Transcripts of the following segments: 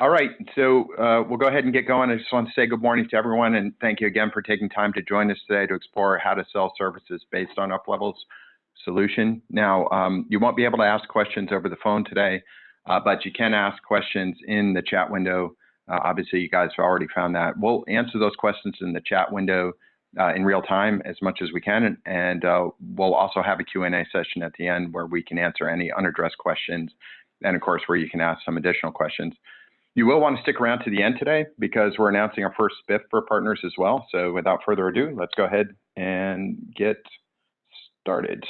All right, so we'll go ahead and get going. I just want to say good morning to everyone and thank you again for taking time to join us today to explore how to sell services based on Uplevel's solution. Now, you won't be able to ask questions over the phone today, but you can ask questions in the chat window. Obviously, you guys have already found that. We'll answer those questions in the chat window in real time as much as we can, and we'll also have a Q&A session at the end where we can answer any unaddressed questions, and of course, where you can ask some additional questions. You will want to stick around to the end today because we're announcing our first spiff for partners as well. So without further ado, let's go ahead and get started.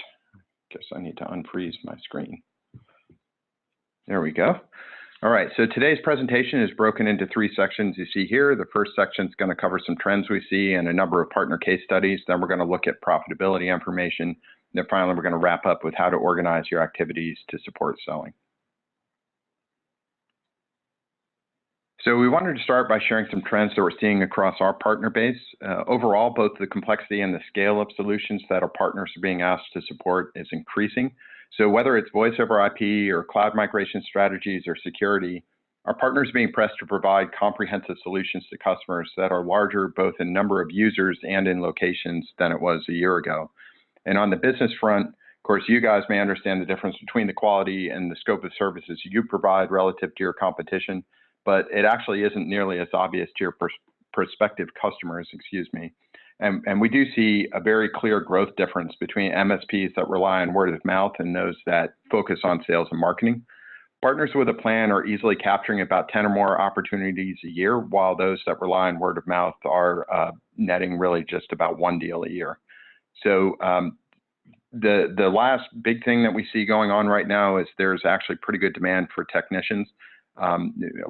Guess I need to unfreeze my screen. There we go. All right, so today's presentation is broken into three sections you see here. The first section is going to cover some trends we see and a number of partner case studies. Then we're going to look at profitability information. Then finally, we're going to wrap up with how to organize your activities to support selling. So we wanted to start by sharing some trends that we're seeing across our partner base. Overall, both the complexity and the scale of solutions that our partners are being asked to support is increasing. So whether it's voice over IP or cloud migration strategies or security, our partners are being pressed to provide comprehensive solutions to customers that are larger both in number of users and in locations than it was a year ago. And on the business front, of course, you guys may understand the difference between the quality and the scope of services you provide relative to your competition, but it actually isn't nearly as obvious to your prospective customers, And we do see a very clear growth difference between MSPs that rely on word of mouth and those that focus on sales and marketing. Partners with a plan are easily capturing about 10 or more opportunities a year, while those that rely on word of mouth are netting really just about one deal a year. So the last big thing that we see going on right now is there's actually pretty good demand for technicians. A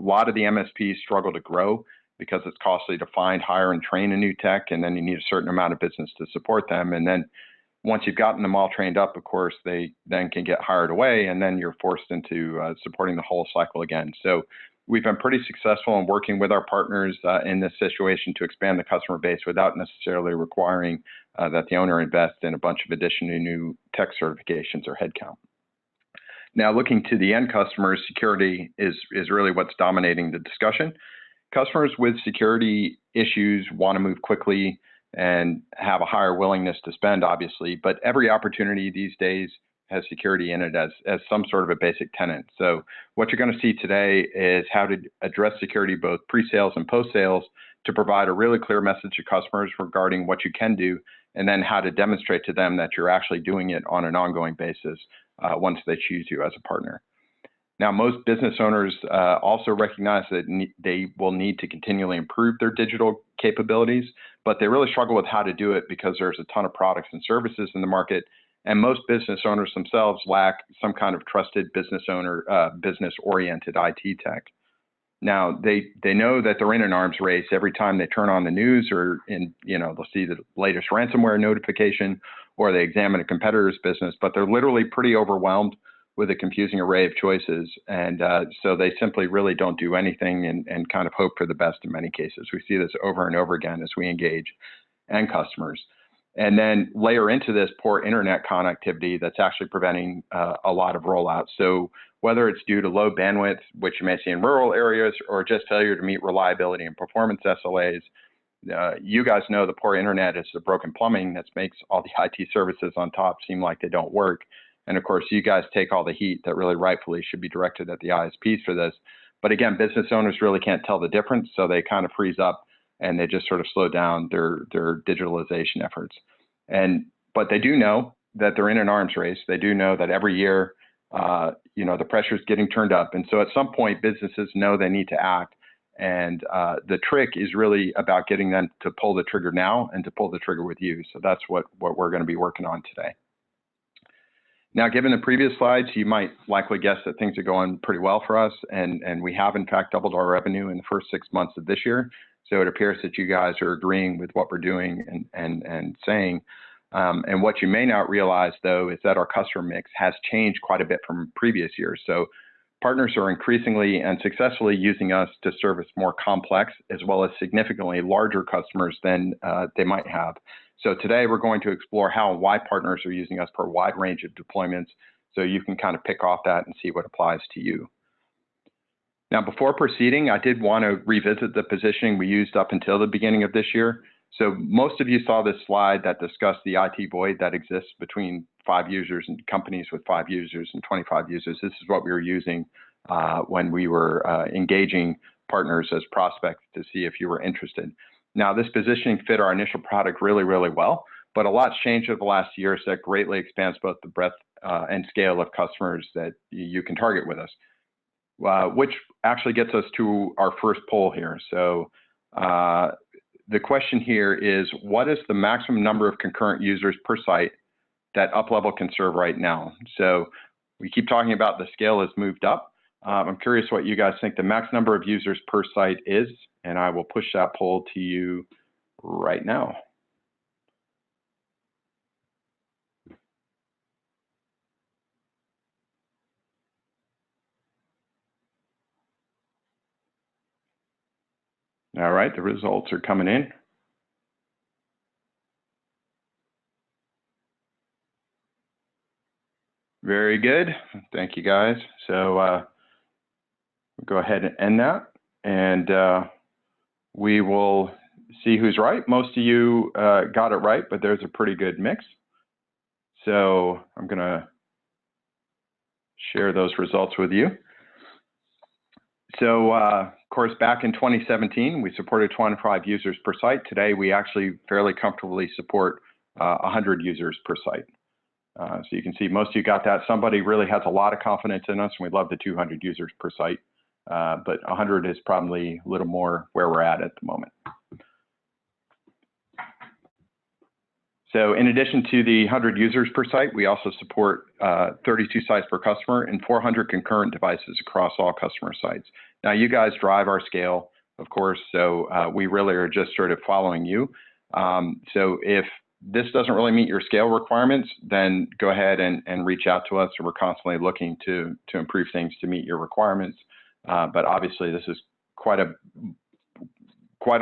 lot of the MSPs struggle to grow because it's costly to find, hire, and train a new tech, and then you need a certain amount of business to support them. And then once you've gotten them all trained up, of course, they then can get hired away, and then you're forced into supporting the whole cycle again. So we've been pretty successful in working with our partners in this situation to expand the customer base without necessarily requiring that the owner invest in a bunch of additional new tech certifications or headcount. Now, looking to the end customers, security is really what's dominating the discussion. Customers with security issues want to move quickly and have a higher willingness to spend, obviously, but every opportunity these days has security in it as some sort of a basic tenet. So what you're going to see today is how to address security both pre-sales and post-sales to provide a really clear message to customers regarding what you can do, and then how to demonstrate to them that you're actually doing it on an ongoing basis once they choose you as a partner. Now, most business owners also recognize that they will need to continually improve their digital capabilities, but they really struggle with how to do it because there's a ton of products and services in the market, and most business owners themselves lack some kind of trusted business owner, business-oriented IT tech. Now, they know that they're in an arms race every time they turn on the news or they'll see the latest ransomware notification or they examine a competitor's business, but they're literally pretty overwhelmed with a confusing array of choices. And so they simply really don't do anything and kind of hope for the best in many cases. We see this over and over again as we engage end customers. And then layer into this poor internet connectivity that's actually preventing a lot of rollouts. So whether it's due to low bandwidth, which you may see in rural areas, or just failure to meet reliability and performance SLAs, you guys know the poor internet is the broken plumbing that makes all the IT services on top seem like they don't work. And of course, you guys take all the heat that really rightfully should be directed at the ISPs for this. But again, business owners really can't tell the difference, so they kind of freeze up and they just sort of slow down their digitalization efforts. But they do know that they're in an arms race. They do know that every year, the pressure is getting turned up. And so at some point, businesses know they need to act. And the trick is really about getting them to pull the trigger now and to pull the trigger with you. So that's what we're going to be working on today. Now, given the previous slides, you might likely guess that things are going pretty well for us. And we have, in fact, doubled our revenue in the first 6 months of this year. So it appears that you guys are agreeing with what we're doing and saying. And what you may not realize, though, is that our customer mix has changed quite a bit from previous years. So partners are increasingly and successfully using us to service more complex as well as significantly larger customers than they might have. So today we're going to explore how and why partners are using us for a wide range of deployments, so you can kind of pick off that and see what applies to you. Now, before proceeding, I did want to revisit the positioning we used up until the beginning of this year. So most of you saw this slide that discussed the IT void that exists between 5 users and companies with 5 users and 25 users. This is what we were using when we were engaging partners as prospects to see if you were interested. Now, this positioning fit our initial product really, really well, but a lot's changed over the last year, so that greatly expands both the breadth and scale of customers that you can target with us, which actually gets us to our first poll here. So the question here is, what is the maximum number of concurrent users per site that Uplevel can serve right now? So we keep talking about the scale has moved up. I'm curious what you guys think the max number of users per site is, and I will push that poll to you right now. All right, the results are coming in. Very good. Thank you, guys. So we'll go ahead and end that, and we will see who's right. Most of you got it right, but there's a pretty good mix. So I'm going to share those results with you. So, of course, back in 2017, we supported 25 users per site. Today, we actually fairly comfortably support 100 users per site. So you can see most of you got that. Somebody really has a lot of confidence in us, and we love the 200 users per site. But 100 is probably a little more where we're at the moment. So in addition to the 100 users per site, we also support 32 sites per customer and 400 concurrent devices across all customer sites. Now, you guys drive our scale, of course, so we really are just sort of following you. So if this doesn't really meet your scale requirements, then go ahead and reach out to us. We're constantly looking to improve things to meet your requirements. But obviously, this is quite a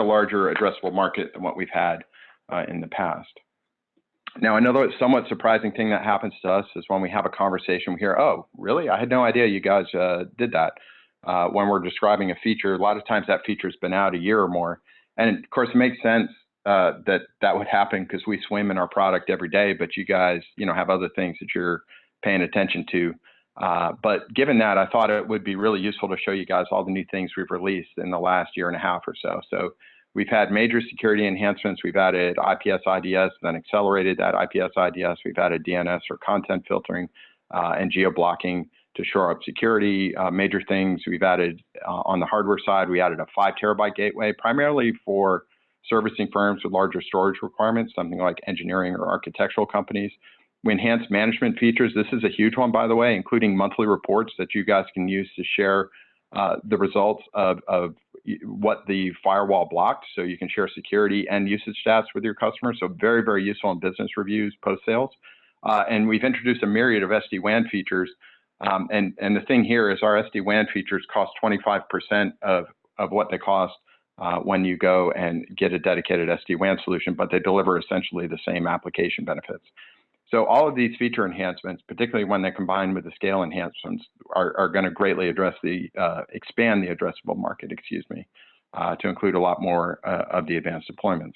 larger addressable market than what we've had in the past. Now, another somewhat surprising thing that happens to us is when we have a conversation, we hear, oh, really? I had no idea you guys did that. When we're describing a feature, a lot of times that feature's been out a year or more. And of course, it makes sense that would happen because we swim in our product every day, but you guys, have other things that you're paying attention to. But given that, I thought it would be really useful to show you guys all the new things we've released in the last year and a half or so. So we've had major security enhancements. We've added IPS IDS, then accelerated that IPS IDS. We've added DNS or content filtering and geo-blocking to shore up security. Major things we've added on the hardware side, we added a 5 terabyte gateway, primarily for servicing firms with larger storage requirements, something like engineering or architectural companies. We enhanced management features. This is a huge one, by the way, including monthly reports that you guys can use to share the results of what the firewall blocked, so you can share security and usage stats with your customers. So very, very useful in business reviews, post-sales. And we've introduced a myriad of SD-WAN features. And the thing here is our SD-WAN features cost 25% of what they cost when you go and get a dedicated SD-WAN solution, but they deliver essentially the same application benefits. So all of these feature enhancements, particularly when they combine with the scale enhancements, are going to greatly expand the addressable market, to include a lot more of the advanced deployments.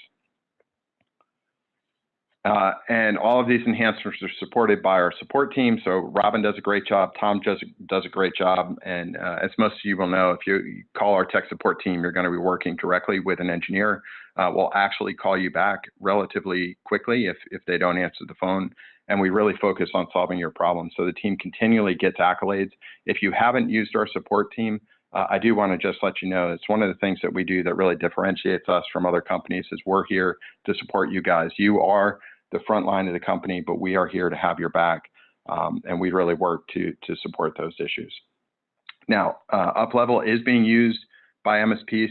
And all of these enhancements are supported by our support team. So Robin does a great job, Tom does a great job, and as most of you will know, if you call our tech support team, you're going to be working directly with an engineer. We'll actually call you back relatively quickly if they don't answer the phone, and we really focus on solving your problem. So the team continually gets accolades. If you haven't used our support team, I do want to just let you know, it's one of the things that we do that really differentiates us from other companies is we're here to support you guys. You are the front line of the company, but we are here to have your back, and we really work to support those issues. Now, Uplevel is being used by MSPs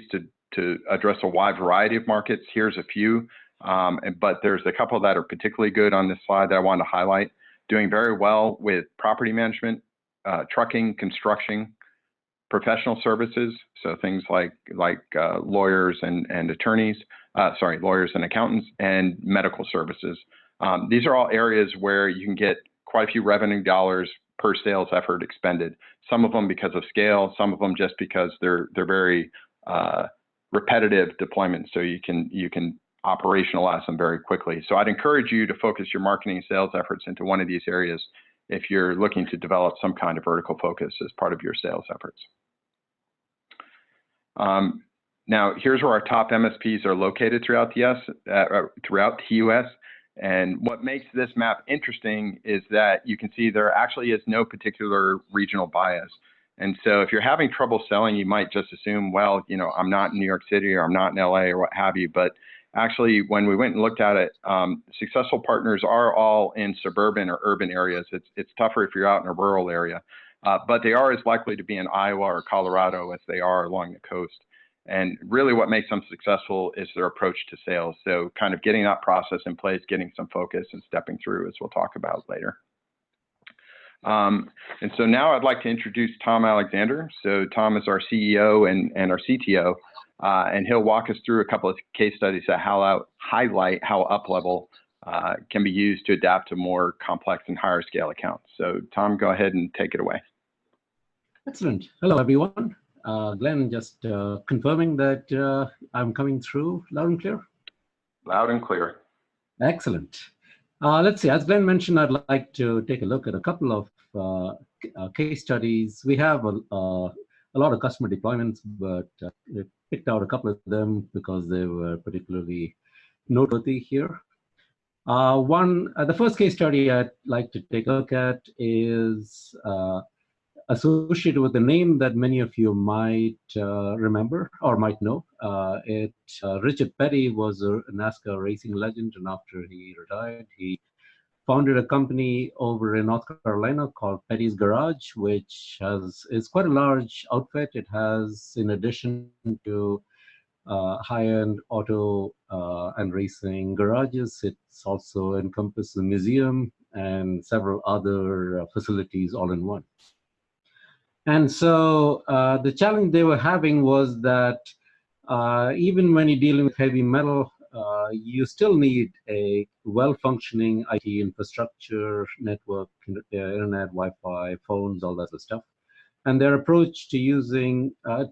to address a wide variety of markets. Here's a few, but there's a couple that are particularly good on this slide that I want to highlight. Doing very well with property management, trucking, construction, professional services, so things like lawyers and attorneys, lawyers and accountants, and medical services. These are all areas where you can get quite a few revenue dollars per sales effort expended. Some of them because of scale, some of them just because they're very repetitive deployments, so you can operationalize them very quickly. So I'd encourage you to focus your marketing and sales efforts into one of these areas if you're looking to develop some kind of vertical focus as part of your sales efforts. Now, here's where our top MSPs are located throughout the US. And what makes this map interesting is that you can see there actually is no particular regional bias. And so if you're having trouble selling, you might just assume, well, you know, I'm not in New York City or I'm not in LA or what have you. But actually, when we went and looked at it, successful partners are all in suburban or urban areas. It's tougher if you're out in a rural area, but they are as likely to be in Iowa or Colorado as they are along the coast. And really what makes them successful is their approach to sales. So kind of getting that process in place, getting some focus and stepping through, as we'll talk about later. And so now I'd like to introduce Tom Alexander. So Tom is our CEO and our CTO, and he'll walk us through a couple of case studies that highlight how Uplevel can be used to adapt to more complex and higher scale accounts. So Tom, go ahead and take it away. Excellent. Hello, everyone. Glenn, just confirming that I'm coming through loud and clear? Loud and clear. Excellent. Let's see, as Glenn mentioned, I'd like to take a look at a couple of case studies. We have a lot of customer deployments, but we picked out a couple of them because they were particularly noteworthy here. The first case study I'd like to take a look at is associated with a name that many of you might remember or might know. Richard Petty was a NASCAR racing legend, and after he retired, he founded a company over in North Carolina called Petty's Garage, which is quite a large outfit. It has, in addition to high-end auto and racing garages, it's also encompasses a museum and several other facilities all in one. And so the challenge they were having was that even when you're dealing with heavy metal, you still need a well-functioning IT infrastructure, network, internet, Wi-Fi, phones, all that sort of stuff. And their approach to using a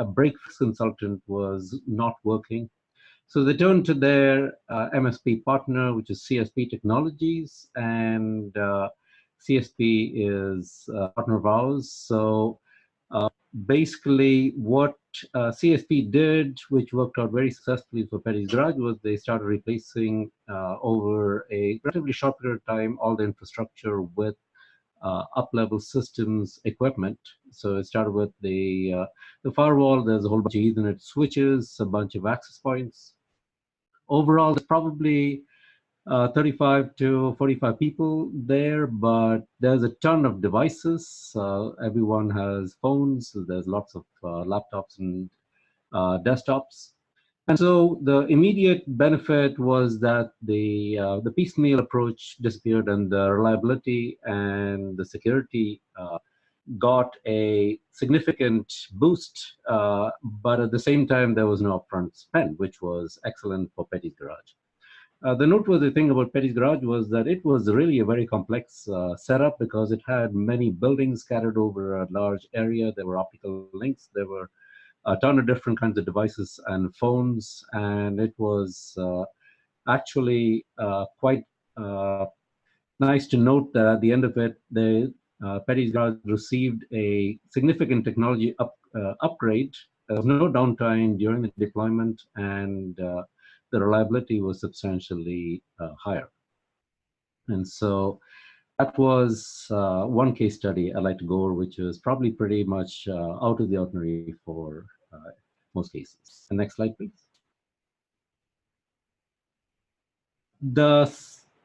break-fix consultant was not working. So they turned to their MSP partner, which is CSP Technologies, and CSP is a partner of ours. So basically what CSP did, which worked out very successfully for Petty's Garage, was they started replacing over a relatively short period of time all the infrastructure with Uplevel systems equipment. So it started with the firewall. There's a whole bunch of Ethernet switches, a bunch of access points. Overall, there's probably 35 to 45 people there, but there's a ton of devices. Everyone has phones. So there's lots of laptops and desktops. And so the immediate benefit was that the piecemeal approach disappeared, and the reliability and the security got a significant boost. But at the same time, there was no upfront spend, which was excellent for Petty's Garage. The noteworthy thing about Petty's Garage was that it was really a very complex setup because it had many buildings scattered over a large area. There were optical links. There were a ton of different kinds of devices and phones. And it was actually quite nice to note that at the end of it, Petty's Garage received a significant technology upgrade. There was no downtime during the deployment, and the reliability was substantially higher. And so that was one case study I'd like to go over, which is probably pretty much out of the ordinary for most cases. The next slide, please. The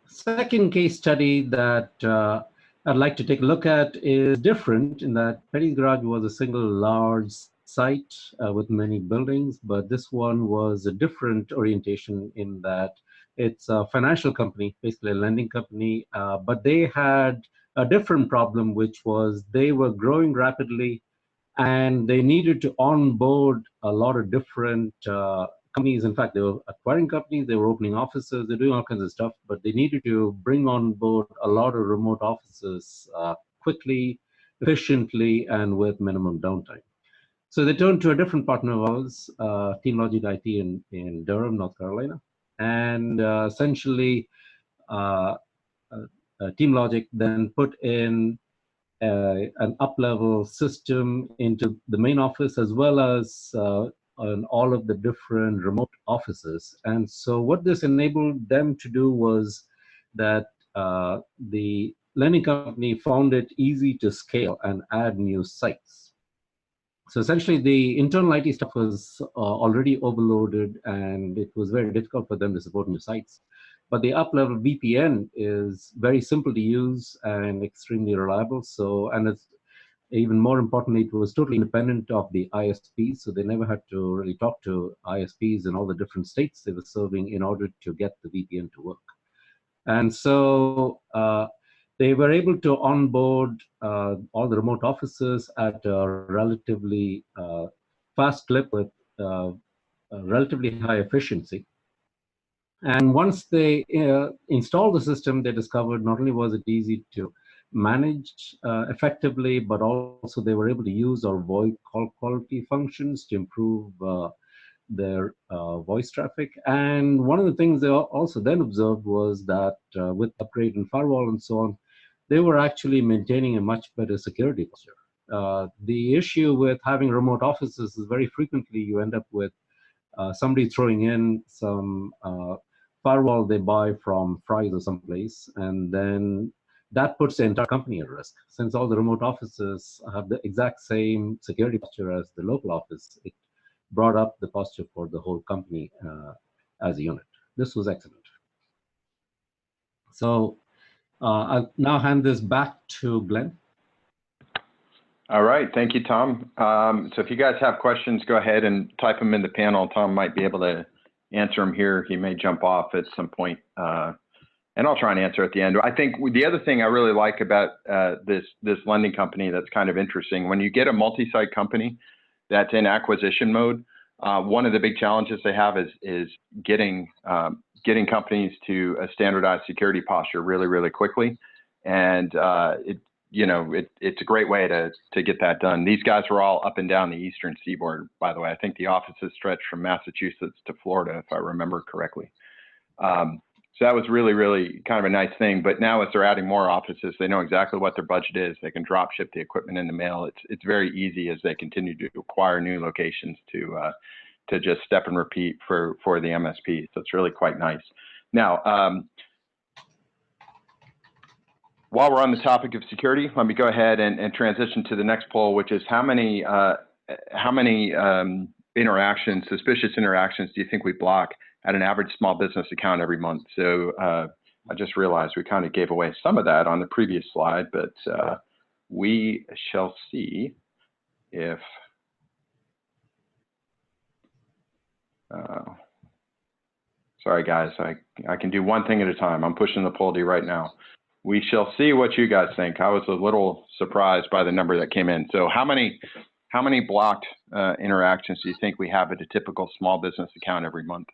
second case study that I'd like to take a look at is different in that Petty's Garage was a single large site with many buildings, but this one was a different orientation in that it's a financial company, basically a lending company, but they had a different problem, which was they were growing rapidly and they needed to onboard a lot of different companies. In fact, they were acquiring companies, they were opening offices, they're doing all kinds of stuff, but they needed to bring on board a lot of remote offices quickly, efficiently, and with minimum downtime. So they turned to a different partner of ours, TeamLogic IT in Durham, North Carolina. And essentially, TeamLogic then put in an Uplevel system into the main office as well as on all of the different remote offices. And so what this enabled them to do was that the lending company found it easy to scale and add new sites. So essentially, the internal IT stuff was already overloaded, and it was very difficult for them to support new sites. But the Uplevel VPN is very simple to use and extremely reliable. So, and it's even more importantly, it was totally independent of the ISPs. So they never had to really talk to ISPs in all the different states they were serving in order to get the VPN to work. And so they were able to onboard all the remote offices at a relatively fast clip with relatively high efficiency. And once they installed the system, they discovered not only was it easy to manage effectively, but also they were able to use our VoIP call quality functions to improve their voice traffic. And one of the things they also then observed was that with upgrade and firewall and so on, they were actually maintaining a much better security posture. The issue with having remote offices is very frequently you end up with somebody throwing in some firewall they buy from Fry's or someplace, and then that puts the entire company at risk. Since all the remote offices have the exact same security posture as the local office, it brought up the posture for the whole company as a unit. This was excellent. So I'll now hand this back to Glenn. All right, thank you, Tom. So if you guys have questions, go ahead and type them in the panel. Tom might be able to answer them here. He may jump off at some point, and I'll try and answer at the end. I think the other thing I really like about this lending company that's kind of interesting, when you get a multi-site company that's in acquisition mode, one of the big challenges they have is getting companies to a standardized security posture really, really quickly, and it's a great way to get that done. These guys were all up and down the eastern seaboard, by the way. I think the offices stretched from Massachusetts to Florida, if I remember correctly. So that was really, really kind of a nice thing. But now as they're adding more offices, they know exactly what their budget is. They can drop ship the equipment in the mail. It's very easy as they continue to acquire new locations to just step and repeat for the MSP. So it's really quite nice. Now, while we're on the topic of security, let me go ahead and transition to the next poll, which is how many interactions, suspicious interactions, do you think we block at an average small business account every month? So I just realized we kind of gave away some of that on the previous slide, but we shall see if sorry guys, I can do one thing at a time. I'm pushing the poll D right now. We shall see what you guys think. I was a little surprised by the number that came in. So how many blocked interactions do you think we have at a typical small business account every month?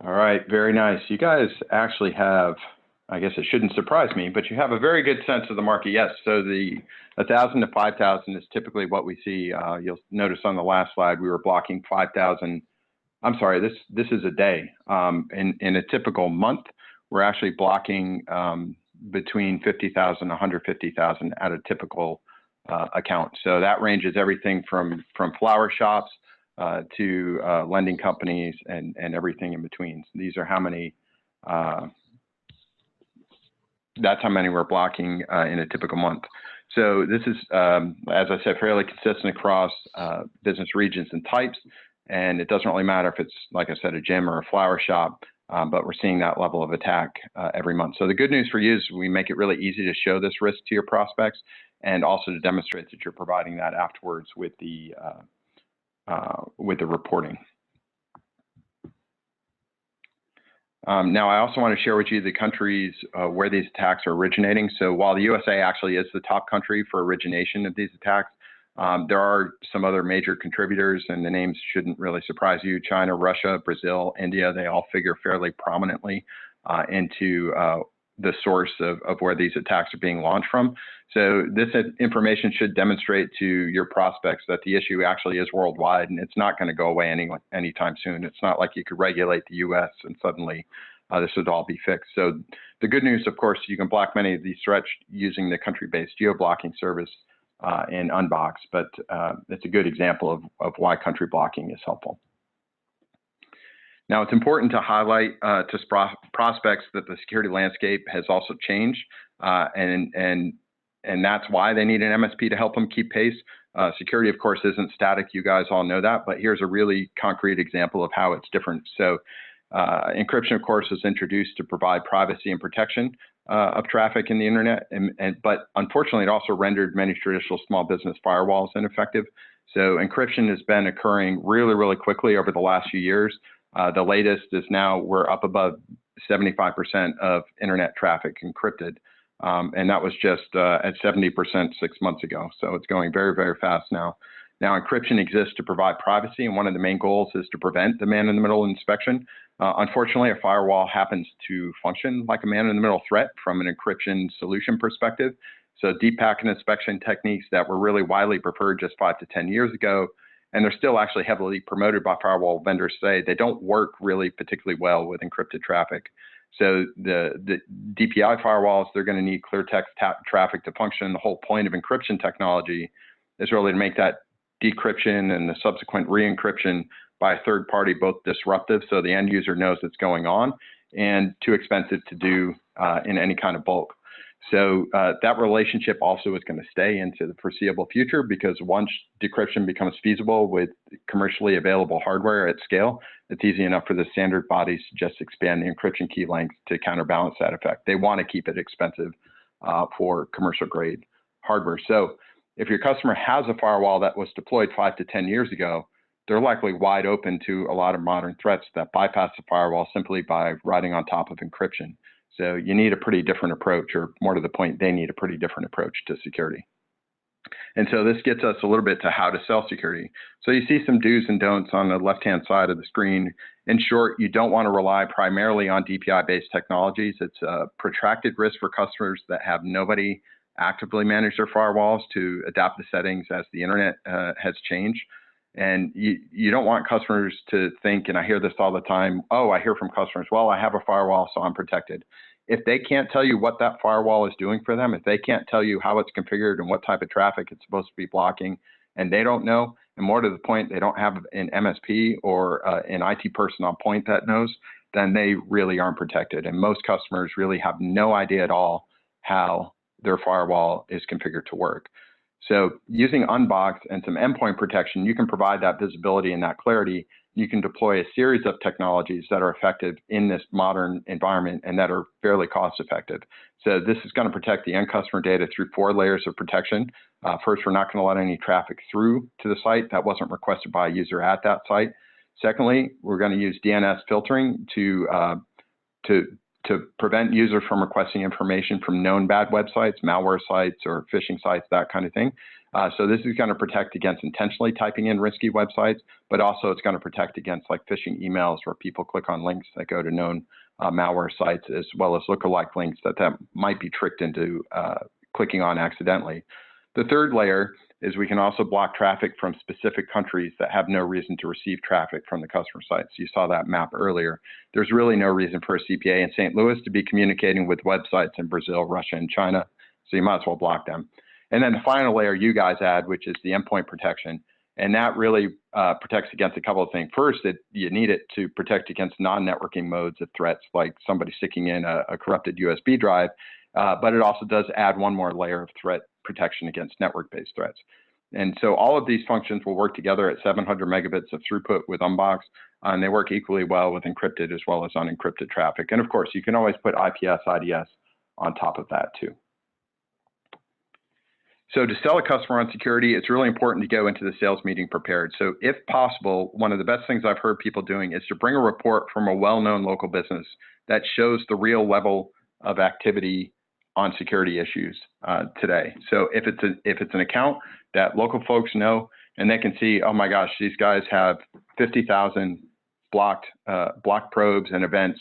All right, very nice. You guys actually have, I guess it shouldn't surprise me, but you have a very good sense of the market. Yes, so the 1,000 to 5,000 is typically what we see. You'll notice on the last slide, we were blocking 5,000. I'm sorry, this is a day. In a typical month, we're actually blocking between 50,000 and 150,000 at a typical account. So that ranges everything from flower shops to lending companies and everything in between. So these are how many, that's how many we're blocking in a typical month. So this is, as I said, fairly consistent across business regions and types. And it doesn't really matter if it's, like I said, a gym or a flower shop, but we're seeing that level of attack every month. So the good news for you is we make it really easy to show this risk to your prospects and also to demonstrate that you're providing that afterwards with the reporting. Now, I also want to share with you the countries where these attacks are originating. So while the USA actually is the top country for origination of these attacks, There are some other major contributors, and the names shouldn't really surprise you. China, Russia, Brazil, India, they all figure fairly prominently into the source of where these attacks are being launched from. So this information should demonstrate to your prospects that the issue actually is worldwide, and it's not going to go away anytime soon. It's not like you could regulate the US and suddenly this would all be fixed. So the good news, of course, you can block many of these threats using the country-based geo-blocking service in Unbox, but it's a good example of why country blocking is helpful. Now, it's important to highlight to prospects that the security landscape has also changed, and that's why they need an MSP to help them keep pace. Security, of course, isn't static. You guys all know that, but here's a really concrete example of how it's different. So encryption, of course, was introduced to provide privacy and protection of traffic in the internet, but unfortunately, it also rendered many traditional small business firewalls ineffective. So encryption has been occurring really, really quickly over the last few years. The latest is now we're up above 75% of internet traffic encrypted, and that was just at 70% 6 months ago. So it's going very, very fast now. Now, encryption exists to provide privacy, and one of the main goals is to prevent the man-in-the-middle inspection. Unfortunately, a firewall happens to function like a man-in-the-middle threat from an encryption solution perspective. So deep packet inspection techniques that were really widely preferred just 5 to 10 years ago, and they're still actually heavily promoted by firewall vendors today, they don't work really particularly well with encrypted traffic. So the DPI firewalls, they're going to need clear text traffic to function. The whole point of encryption technology is really to make that decryption and the subsequent re-encryption by a third party both disruptive, so the end user knows it's going on, and too expensive to do in any kind of bulk. So that relationship also is going to stay into the foreseeable future, because once decryption becomes feasible with commercially available hardware at scale, it's easy enough for the standard bodies to just expand the encryption key length to counterbalance that effect. They want to keep it expensive for commercial grade hardware. So if your customer has a firewall that was deployed 5 to 10 years ago, they're likely wide open to a lot of modern threats that bypass the firewall simply by riding on top of encryption. So you need a pretty different approach, or more to the point, they need a pretty different approach to security. And so this gets us a little bit to how to sell security. So you see some do's and don'ts on the left-hand side of the screen. In short, you don't want to rely primarily on DPI-based technologies. It's a protracted risk for customers that have nobody actively manage their firewalls to adapt the settings as the internet has changed. And you don't want customers to think, and I hear this all the time, oh, I hear from customers, well, I have a firewall, so I'm protected. If they can't tell you what that firewall is doing for them, if they can't tell you how it's configured and what type of traffic it's supposed to be blocking, and they don't know, and more to the point, they don't have an MSP or an IT person on point that knows, then they really aren't protected. And most customers really have no idea at all how their firewall is configured to work. So using Unbox and some endpoint protection, you can provide that visibility and that clarity. You can deploy a series of technologies that are effective in this modern environment and that are fairly cost effective. So this is going to protect the end customer data through 4 layers of protection. First, we're not going to let any traffic through to the site that wasn't requested by a user at that site. Secondly, we're going to use DNS filtering to prevent users from requesting information from known bad websites, malware sites, or phishing sites, that kind of thing. So this is going to protect against intentionally typing in risky websites, but also it's going to protect against like phishing emails where people click on links that go to known malware sites, as well as lookalike links that might be tricked into clicking on accidentally. The third layer is we can also block traffic from specific countries that have no reason to receive traffic from the customer sites. You saw that map earlier. There's really no reason for a CPA in St. Louis to be communicating with websites in Brazil, Russia, and China, so you might as well block them. And then the final layer you guys add, which is the endpoint protection, and that really protects against a couple of things. First, you need it to protect against non-networking modes of threats, like somebody sticking in a corrupted USB drive, but it also does add one more layer of threat protection against network-based threats. And so all of these functions will work together at 700 megabits of throughput with Unbox, and they work equally well with encrypted as well as unencrypted traffic. And of course, you can always put IPS, IDS on top of that too. So to sell a customer on security, it's really important to go into the sales meeting prepared. So if possible, one of the best things I've heard people doing is to bring a report from a well-known local business that shows the real level of activity on security issues today. So if it's an account that local folks know, and they can see, oh my gosh, these guys have 50,000 blocked probes and events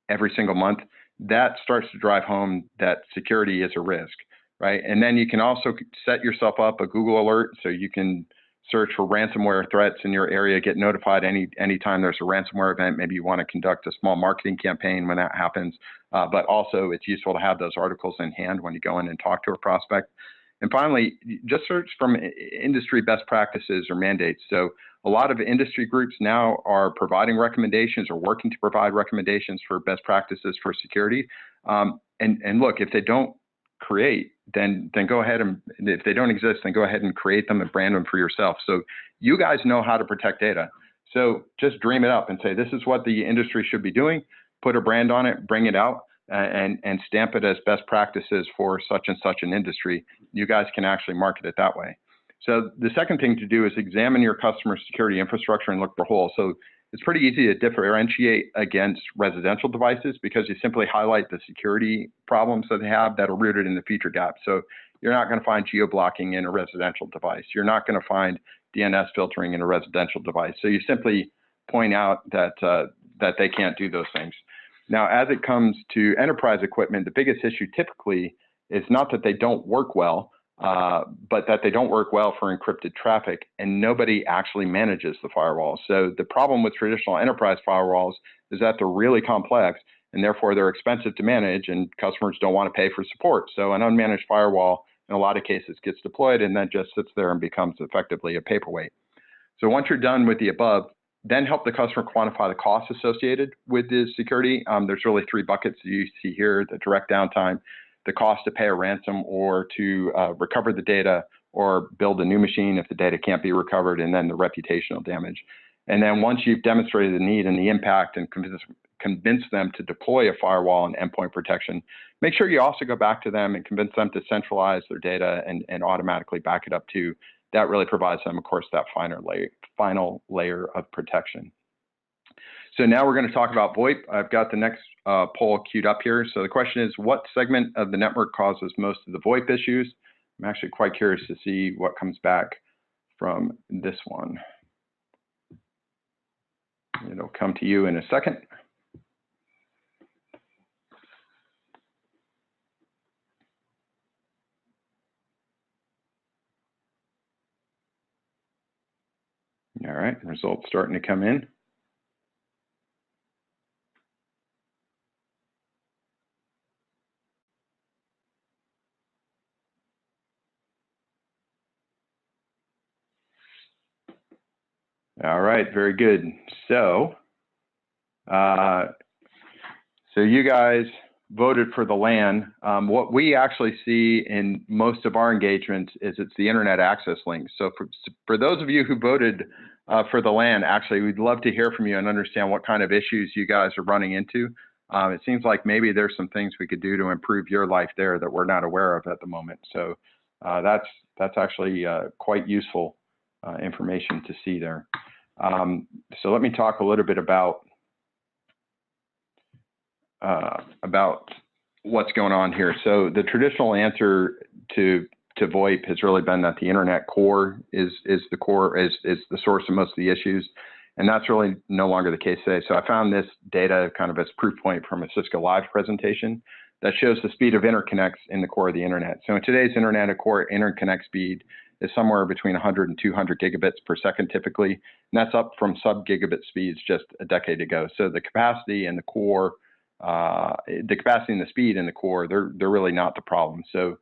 every single month. That starts to drive home that security is a risk, right? And then you can also set yourself up a Google alert so you can search for ransomware threats in your area, get notified anytime there's a ransomware event. Maybe you want to conduct a small marketing campaign when that happens, but also it's useful to have those articles in hand when you go in and talk to a prospect. And finally, just search from industry best practices or mandates. So a lot of industry groups now are providing recommendations or working to provide recommendations for best practices for security. And look, if they don't create, then go ahead and, if they don't exist, then go ahead and create them and brand them for yourself. So you guys know how to protect data. So just dream it up and say, this is what the industry should be doing, put a brand on it, bring it out, and stamp it as best practices for such and such an industry. You guys can actually market it that way. So the second thing to do is examine your customer security infrastructure and look for holes. So it's pretty easy to differentiate against residential devices because you simply highlight the security problems that they have that are rooted in the feature gap. So you're not going to find geo-blocking in a residential device. You're not going to find DNS filtering in a residential device. So you simply point out that they can't do those things. Now, as it comes to enterprise equipment, the biggest issue typically is not that they don't work well, but that they don't work well for encrypted traffic, and nobody actually manages the firewalls. So the problem with traditional enterprise firewalls is that they're really complex, and therefore they're expensive to manage, and customers don't want to pay for support. So an unmanaged firewall, in a lot of cases, gets deployed and then just sits there and becomes effectively a paperweight. So once you're done with the above, then help the customer quantify the costs associated with the security. There's really three buckets you see here: the direct downtime, the cost to pay a ransom or to recover the data or build a new machine if the data can't be recovered, and then the reputational damage. And then once you've demonstrated the need and the impact and convince them to deploy a firewall and endpoint protection, make sure you also go back to them and convince them to centralize their data and automatically back it up too. That really provides them, of course, that final layer of protection. So now we're going to talk about VoIP. I've got the next poll queued up here. So the question is, what segment of the network causes most of the VoIP issues? I'm actually quite curious to see what comes back from this one. It'll come to you in a second. All right, results starting to come in. All right, very good. So, you guys voted for the LAN. What we actually see in most of our engagements is it's the internet access link. So for those of you who voted for the LAN, actually, we'd love to hear from you and understand what kind of issues you guys are running into. It seems like maybe there's some things we could do to improve your life there that we're not aware of at the moment. So that's actually quite useful information to see there. So let me talk a little bit about what's going on here. So the traditional answer to VoIP has really been that the internet core is the source of most of the issues, and that's really no longer the case today. So I found this data kind of as proof point from a Cisco Live presentation that shows the speed of interconnects in the core of the internet. So in today's internet, a core interconnect speed is somewhere between 100 and 200 gigabits per second typically, and that's up from sub-gigabit speeds just a decade ago. So the capacity and the core, the capacity and the speed in the core, they're really not the problem. So of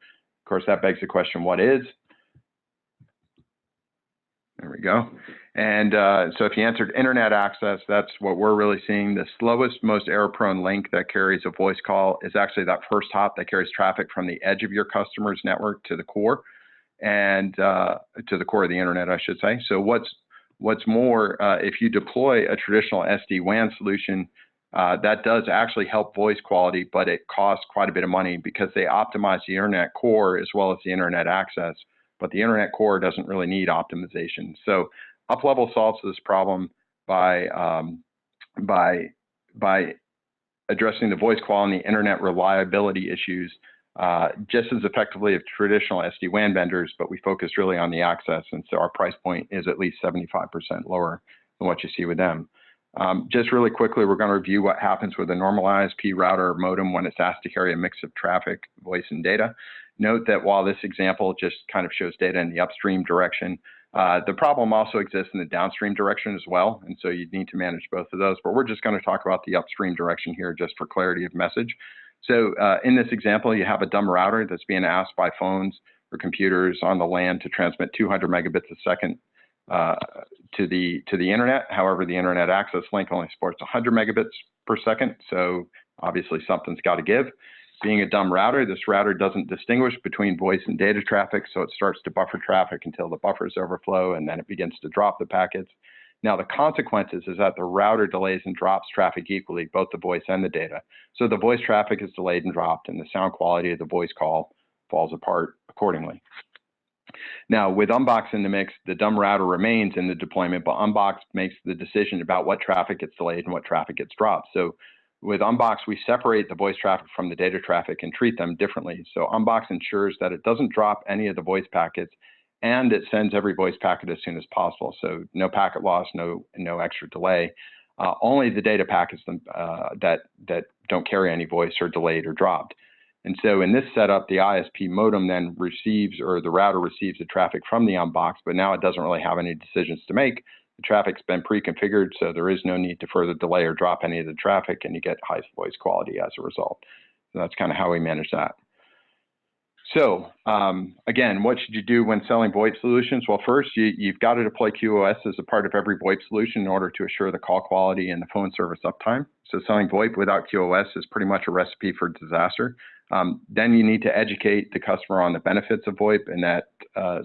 course that begs the question, what is? There we go. And so if you answered internet access, that's what we're really seeing. The slowest, most error-prone link that carries a voice call is actually that first hop that carries traffic from the edge of your customer's network to the core, and to the core of the internet, I should say. So what's more, if you deploy a traditional SD-WAN solution, that does actually help voice quality, but it costs quite a bit of money because they optimize the internet core as well as the internet access, but the internet core doesn't really need optimization. So Uplevel solves this problem by addressing the voice quality and the internet reliability issues just as effectively as traditional SD-WAN vendors, but we focus really on the access. And so our price point is at least 75% lower than what you see with them. Just really quickly, we're going to review what happens with a normal ISP router or modem when it's asked to carry a mix of traffic, voice, and data. Note that while this example just kind of shows data in the upstream direction, the problem also exists in the downstream direction as well. And so you need to manage both of those. But we're just going to talk about the upstream direction here just for clarity of message. So in this example, you have a dumb router that's being asked by phones or computers on the LAN to transmit 200 megabits a second to the internet. However, the internet access link only supports 100 megabits per second. So obviously something's got to give. Being a dumb router, this router doesn't distinguish between voice and data traffic. So it starts to buffer traffic until the buffers overflow, and then it begins to drop the packets. Now, the consequences is that the router delays and drops traffic equally, both the voice and the data. So the voice traffic is delayed and dropped, and the sound quality of the voice call falls apart accordingly. Now, with Unbox in the mix, the dumb router remains in the deployment, but Unbox makes the decision about what traffic gets delayed and what traffic gets dropped. So with Unbox, we separate the voice traffic from the data traffic and treat them differently. So Unbox ensures that it doesn't drop any of the voice packets, and it sends every voice packet as soon as possible. So no packet loss, no extra delay. Only the data packets that don't carry any voice are delayed or dropped. And so in this setup, the ISP modem then receives, or the router receives the traffic from the Unbox, but now it doesn't really have any decisions to make. The traffic's been pre-configured, so there is no need to further delay or drop any of the traffic, and you get high voice quality as a result. So that's kind of how we manage that. So again, what should you do when selling VoIP solutions? Well, first, you've got to deploy QoS as a part of every VoIP solution in order to assure the call quality and the phone service uptime. So selling VoIP without QoS is pretty much a recipe for disaster. Then you need to educate the customer on the benefits of VoIP, and that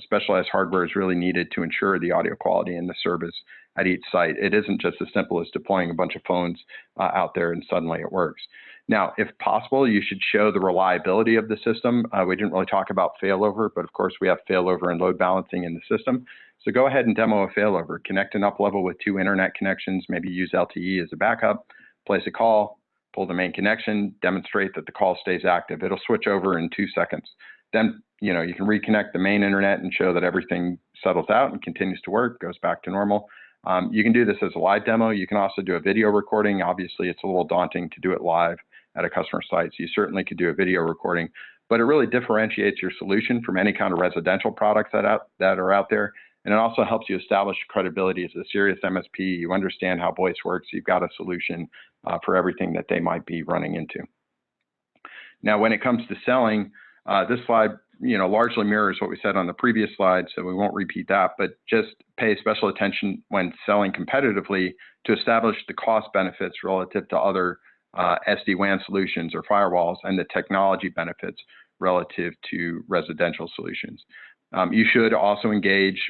specialized hardware is really needed to ensure the audio quality and the service at each site. It isn't just as simple as deploying a bunch of phones out there and suddenly it works. Now, if possible, you should show the reliability of the system. We didn't really talk about failover, but of course we have failover and load balancing in the system. So go ahead and demo a failover. Connect an Uplevel with 2 internet connections, maybe use LTE as a backup, place a call, pull the main connection, demonstrate that the call stays active. It'll switch over in 2 seconds. Then, you can reconnect the main internet and show that everything settles out and continues to work, goes back to normal. You can do this as a live demo. You can also do a video recording. Obviously, it's a little daunting to do it live at a customer site. So you certainly could do a video recording, but it really differentiates your solution from any kind of residential products that are out there. And it also helps you establish credibility as a serious MSP. You understand how voice works. You've got a solution for everything that they might be running into. Now, when it comes to selling, this slide, largely mirrors what we said on the previous slide, so we won't repeat that, but just pay special attention when selling competitively to establish the cost benefits relative to other SD-WAN solutions or firewalls, and the technology benefits relative to residential solutions. You should also engage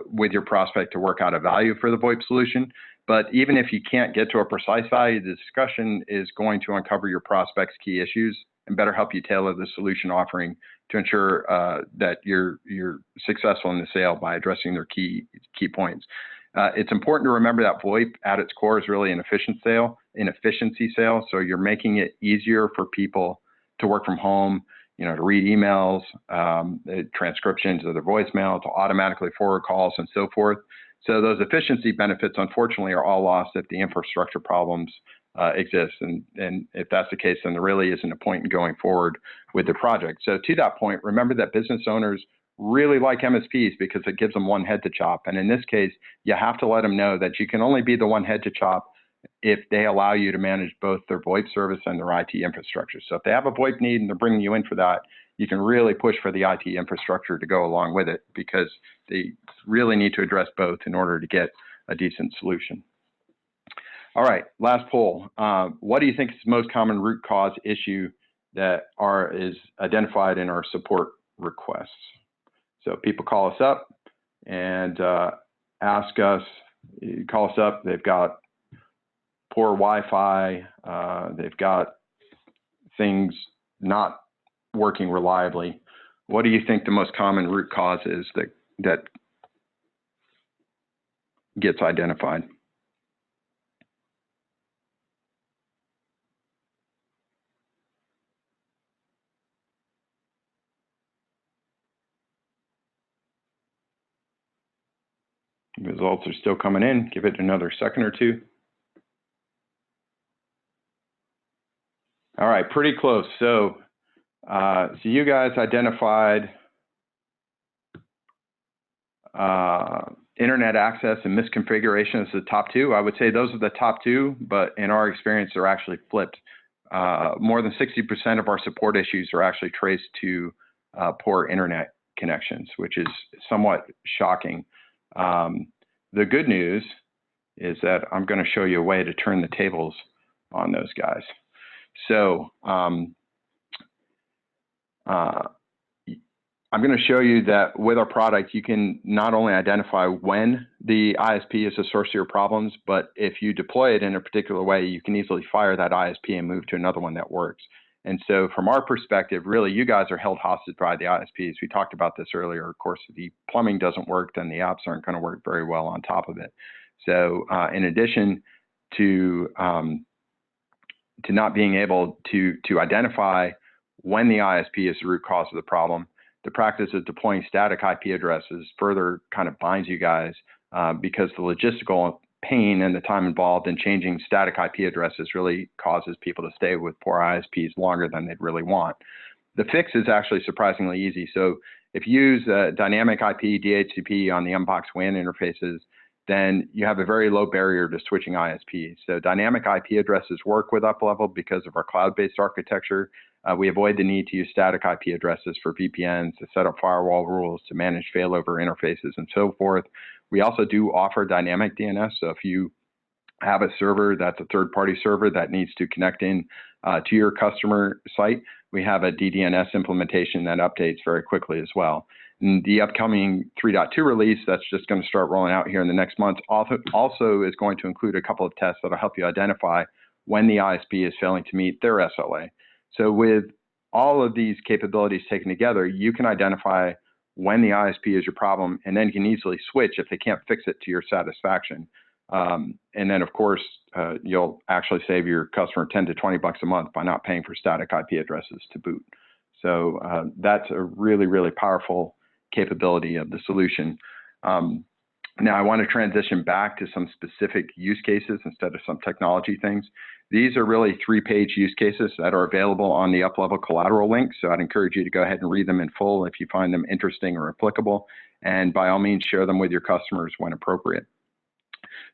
with your prospect to work out a value for the VoIP solution. But even if you can't get to a precise value, the discussion is going to uncover your prospect's key issues and better help you tailor the solution offering to ensure that you're successful in the sale by addressing their key points. It's important to remember that VoIP at its core is really an efficiency sale. So you're making it easier for people to work from home, to read emails, transcriptions of their voicemail, to automatically forward calls and so forth. So those efficiency benefits, unfortunately, are all lost if the infrastructure problems exist. And if that's the case, then there really isn't a point in going forward with the project. So to that point, remember that business owners really like MSPs because it gives them one head to chop. And in this case, you have to let them know that you can only be the one head to chop if they allow you to manage both their VoIP service and their IT infrastructure. So if they have a VoIP need and they're bringing you in for that, you can really push for the IT infrastructure to go along with it, because they really need to address both in order to get a decent solution. All right, last poll. What do you think is the most common root cause issue that is identified in our support requests? So people call us up and ask us, call us up, they've got poor Wi-Fi, they've got things not working reliably. What do you think the most common root cause is that gets identified? Results are still coming in. Give it another second or two. All right, pretty close. So you guys identified internet access and misconfiguration as the top two. I would say those are the top two, but in our experience, they're actually flipped. More than 60% of our support issues are actually traced to poor internet connections, which is somewhat shocking. The good news is that I'm going to show you a way to turn the tables on those guys. So I'm going to show you that with our product, you can not only identify when the ISP is a source of your problems, but if you deploy it in a particular way, you can easily fire that ISP and move to another one that works. And so from our perspective, really, you guys are held hostage by the ISPs. We talked about this earlier. Of course, if the plumbing doesn't work, then the apps aren't going to work very well on top of it. So in addition to not being able to identify when the ISP is the root cause of the problem, the practice of deploying static IP addresses further kind of binds you guys because the logistical pain and the time involved in changing static IP addresses really causes people to stay with poor ISPs longer than they'd really want. The fix is actually surprisingly easy. So if you use dynamic IP DHCP on the Unbox WAN interfaces, then you have a very low barrier to switching ISPs. So dynamic IP addresses work with Uplevel because of our cloud-based architecture. We avoid the need to use static IP addresses for VPNs, to set up firewall rules, to manage failover interfaces, and so forth. We also do offer dynamic DNS. So if you have a server that's a third-party server that needs to connect in to your customer site, we have a DDNS implementation that updates very quickly as well. And the upcoming 3.2 release that's just going to start rolling out here in the next month also is going to include a couple of tests that will help you identify when the ISP is failing to meet their SLA. So with all of these capabilities taken together, you can identify when the ISP is your problem, and then you can easily switch if they can't fix it to your satisfaction. And then, of course, you'll actually save your customer 10 to 20 bucks a month by not paying for static IP addresses to boot. So that's a really, really powerful capability of the solution. Now, I want to transition back to some specific use cases instead of some technology things. These are really 3-page use cases that are available on the Uplevel collateral link. So I'd encourage you to go ahead and read them in full if you find them interesting or applicable. And by all means, share them with your customers when appropriate.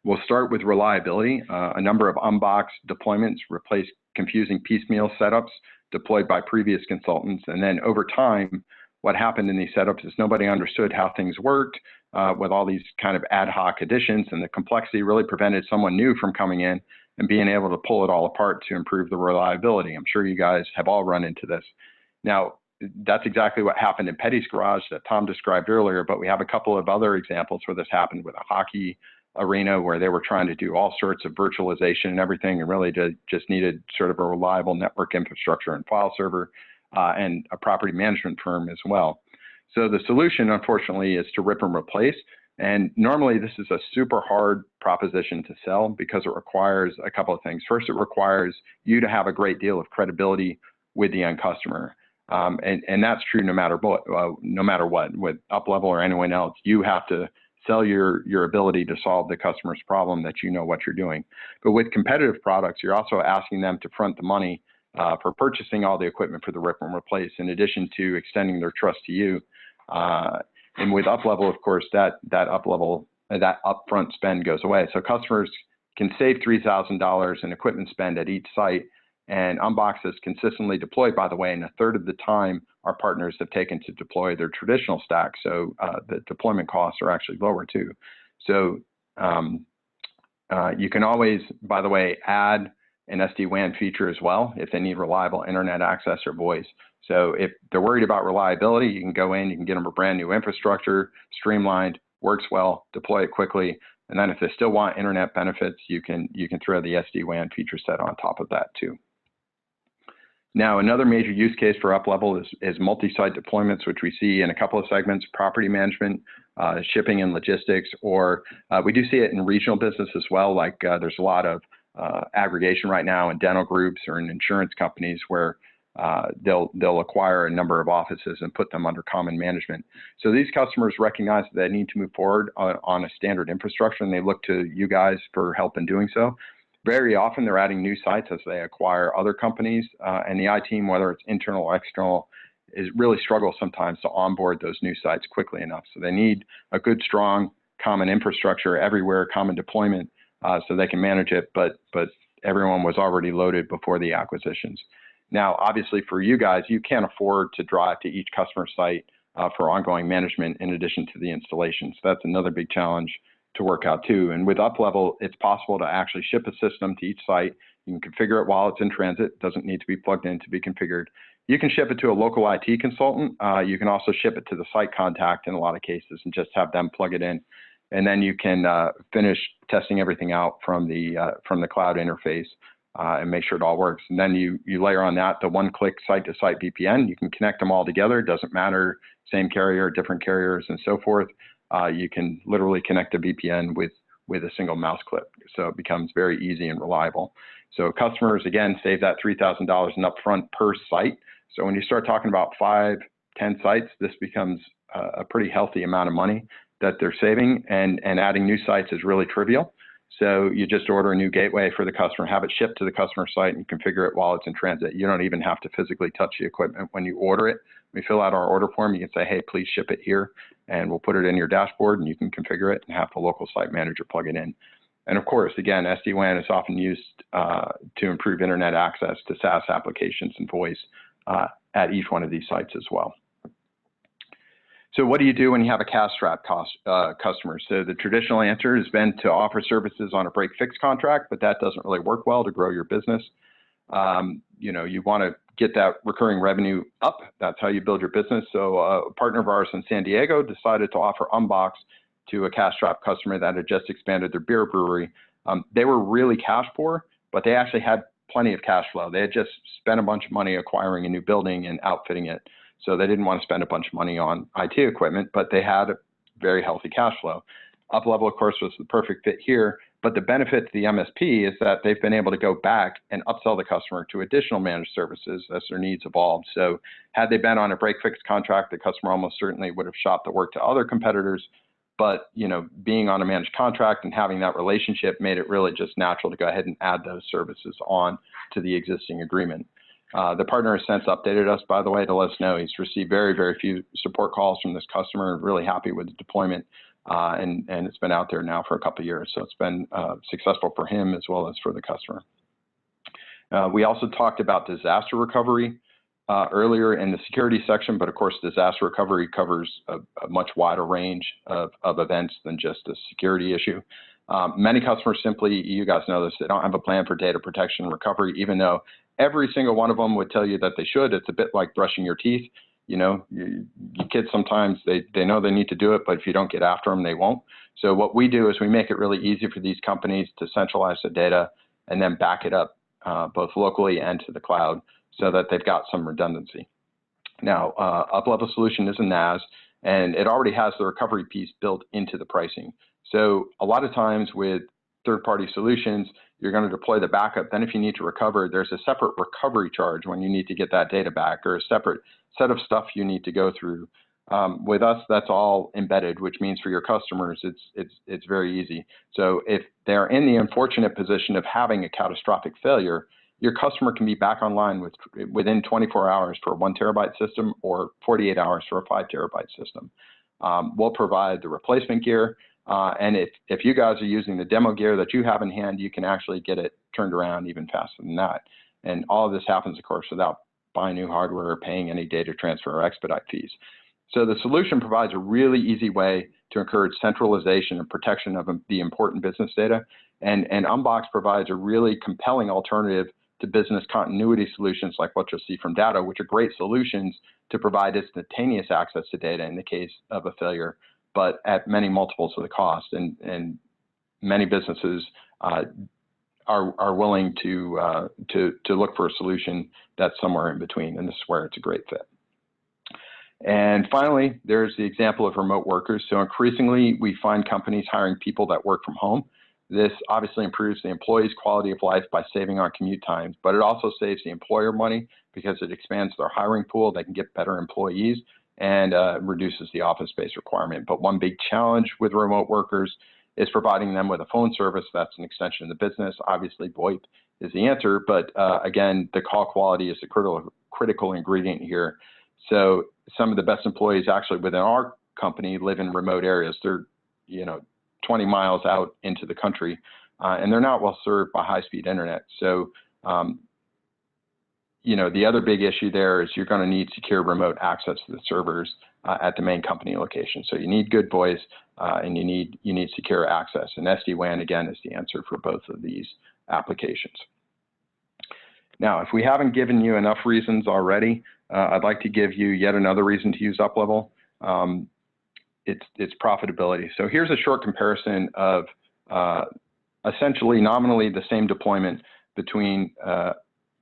We'll start with reliability. A number of Unbox deployments replace confusing piecemeal setups deployed by previous consultants. And then over time, what happened in these setups is nobody understood how things worked with all these kind of ad hoc additions, and the complexity really prevented someone new from coming in and being able to pull it all apart to improve the reliability. I'm sure you guys have all run into this. Now, that's exactly what happened in Petty's Garage that Tom described earlier, but we have a couple of other examples where this happened with a hockey arena where they were trying to do all sorts of virtualization and everything, and really just needed sort of a reliable network infrastructure and file server and a property management firm as well. So the solution, unfortunately, is to rip and replace. And normally this is a super hard proposition to sell because it requires a couple of things. First, it requires you to have a great deal of credibility with the end customer. And that's true no matter what, with Uplevel or anyone else. You have to sell your ability to solve the customer's problem, that you know what you're doing. But with competitive products, you're also asking them to front the money for purchasing all the equipment for the rip and replace, in addition to extending their trust to you. And with Uplevel, of course, that upfront spend goes away. So customers can save $3,000 in equipment spend at each site. And Unbox is consistently deployed, by the way, and a third of the time our partners have taken to deploy their traditional stack. So the deployment costs are actually lower too. So you can always, by the way, add an SD-WAN feature as well if they need reliable internet access or voice. So if they're worried about reliability, you can go in, you can get them a brand new infrastructure, streamlined, works well, deploy it quickly. And then if they still want internet benefits, you can throw the SD-WAN feature set on top of that too. Now, another major use case for Uplevel is multi-site deployments, which we see in a couple of segments: property management, shipping and logistics, or we do see it in regional business as well. Like there's a lot of aggregation right now in dental groups or in insurance companies where they'll acquire a number of offices and put them under common management. So these customers recognize that they need to move forward on a standard infrastructure, and they look to you guys for help in doing so. Very often they're adding new sites as they acquire other companies, and the IT team, whether it's internal or external, really struggles sometimes to onboard those new sites quickly enough. So they need a good, strong, common infrastructure everywhere, common deployment, so they can manage it, but everyone was already loaded before the acquisitions. Now, obviously for you guys, you can't afford to drive to each customer site for ongoing management in addition to the installation. So that's another big challenge to work out too. And with Uplevel, it's possible to actually ship a system to each site. You can configure it while it's in transit. It doesn't need to be plugged in to be configured. You can ship it to a local IT consultant. You can also ship it to the site contact in a lot of cases and just have them plug it in. And then you can finish testing everything out from the cloud interface and make sure it all works. And then you layer on that the one-click site-to-site VPN. You can connect them all together. It doesn't matter, same carrier, different carriers, and so forth. You can literally connect a VPN with a single mouse click. So it becomes very easy and reliable. So customers, again, save that $3,000 in upfront per site. So when you start talking about 5, 10 sites, this becomes a pretty healthy amount of money that they're saving, and adding new sites is really trivial. So you just order a new gateway for the customer, have it shipped to the customer site, and configure it while it's in transit. You don't even have to physically touch the equipment when you order it. We fill out our order form. You can say, hey, please ship it here, and we'll put it in your dashboard, and you can configure it and have the local site manager plug it in. And of course, again, SD-WAN is often used to improve internet access to SaaS applications and voice at each one of these sites as well. So what do you do when you have a cash-strapped customer? So the traditional answer has been to offer services on a break-fix contract, but that doesn't really work well to grow your business. You want to get that recurring revenue up. That's how you build your business. So a partner of ours in San Diego decided to offer Unbox to a cash-strapped customer that had just expanded their beer brewery. They were really cash poor, but they actually had plenty of cash flow. They had just spent a bunch of money acquiring a new building and outfitting it. So they didn't want to spend a bunch of money on IT equipment, but they had a very healthy cash flow. Uplevel, of course, was the perfect fit here, but the benefit to the MSP is that they've been able to go back and upsell the customer to additional managed services as their needs evolved. So had they been on a break-fix contract, the customer almost certainly would have shopped the work to other competitors. But being on a managed contract and having that relationship made it really just natural to go ahead and add those services on to the existing agreement. The partner has since updated us, by the way, to let us know he's received very, very few support calls from this customer, really happy with the deployment, and it's been out there now for a couple of years. So it's been successful for him as well as for the customer. We also talked about disaster recovery earlier in the security section, but of course, disaster recovery covers a much wider range of events than just a security issue. Many customers simply, you guys know this, they don't have a plan for data protection and recovery, even though every single one of them would tell you that they should. It's a bit like brushing your teeth. Your kids sometimes, they know they need to do it, but if you don't get after them, they won't. So what we do is we make it really easy for these companies to centralize the data and then back it up both locally and to the cloud so that they've got some redundancy. Now, Uplevel solution is a NAS, and it already has the recovery piece built into the pricing. So a lot of times with third-party solutions, you're going to deploy the backup. Then if you need to recover, there's a separate recovery charge when you need to get that data back, or a separate set of stuff you need to go through. With us, that's all embedded, which means for your customers, it's very easy. So if they're in the unfortunate position of having a catastrophic failure, your customer can be back online within 24 hours for a 1 terabyte system or 48 hours for a 5 terabyte system. We'll provide the replacement gear. And if you guys are using the demo gear that you have in hand, you can actually get it turned around even faster than that. And all of this happens, of course, without buying new hardware or paying any data transfer or expedite fees. So the solution provides a really easy way to encourage centralization and protection of the important business data. And Unbox provides a really compelling alternative to business continuity solutions like what you'll see from Data, which are great solutions to provide instantaneous access to data in the case of a failure, but at many multiples of the cost. And many businesses are willing to look for a solution that's somewhere in between, and this is where it's a great fit. And finally, there's the example of remote workers. So increasingly, we find companies hiring people that work from home. This obviously improves the employee's quality of life by saving on commute times, but it also saves the employer money because it expands their hiring pool. They can get better employees and reduces the office space requirement. But one big challenge with remote workers is providing them with a phone service that's an extension of the business. Obviously, VoIP is the answer, but again, the call quality is a critical ingredient here. So some of the best employees actually within our company live in remote areas. They're 20 miles out into the country, and they're not well served by high-speed internet. So, the other big issue there is you're going to need secure remote access to the servers at the main company location. So you need good voice, and you need secure access. And SD-WAN again is the answer for both of these applications. Now, if we haven't given you enough reasons already, I'd like to give you yet another reason to use Uplevel. It's profitability. So here's a short comparison of essentially nominally the same deployment between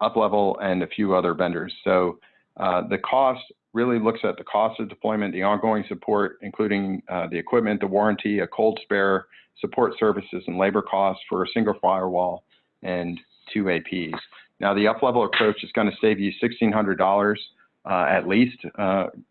Uplevel and a few other vendors. So the cost really looks at the cost of deployment, the ongoing support, including the equipment, the warranty, a cold spare, support services, and labor costs for a single firewall and 2 APs. Now, the Uplevel approach is going to save you $1,600 at least,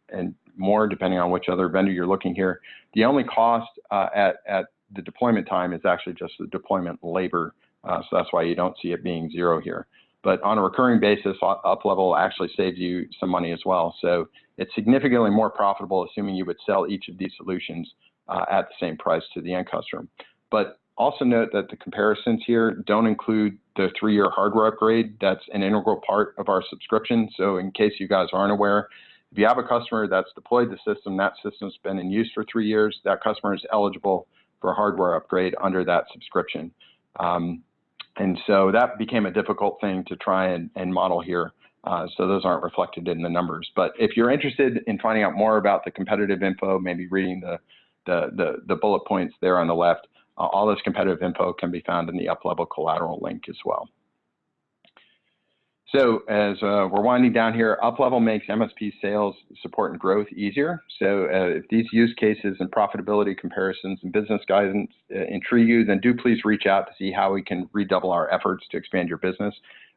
and more depending on which other vendor you're looking here. The only cost at the deployment time is actually just the deployment labor, so that's why you don't see it being zero here. But on a recurring basis, Uplevel actually saves you some money as well. So it's significantly more profitable, assuming you would sell each of these solutions at the same price to the end customer. But also note that the comparisons here don't include the 3-year hardware upgrade. That's an integral part of our subscription. So in case you guys aren't aware, if you have a customer that's deployed the system, that system's been in use for 3 years, that customer is eligible for a hardware upgrade under that subscription. And so that became a difficult thing to try and model here. So those aren't reflected in the numbers. But if you're interested in finding out more about the competitive info, maybe reading the bullet points there on the left, all this competitive info can be found in the Uplevel collateral link as well. So as we're winding down here, Uplevel makes MSP sales, support, and growth easier. So if these use cases and profitability comparisons and business guidance intrigue you, then do please reach out to see how we can redouble our efforts to expand your business.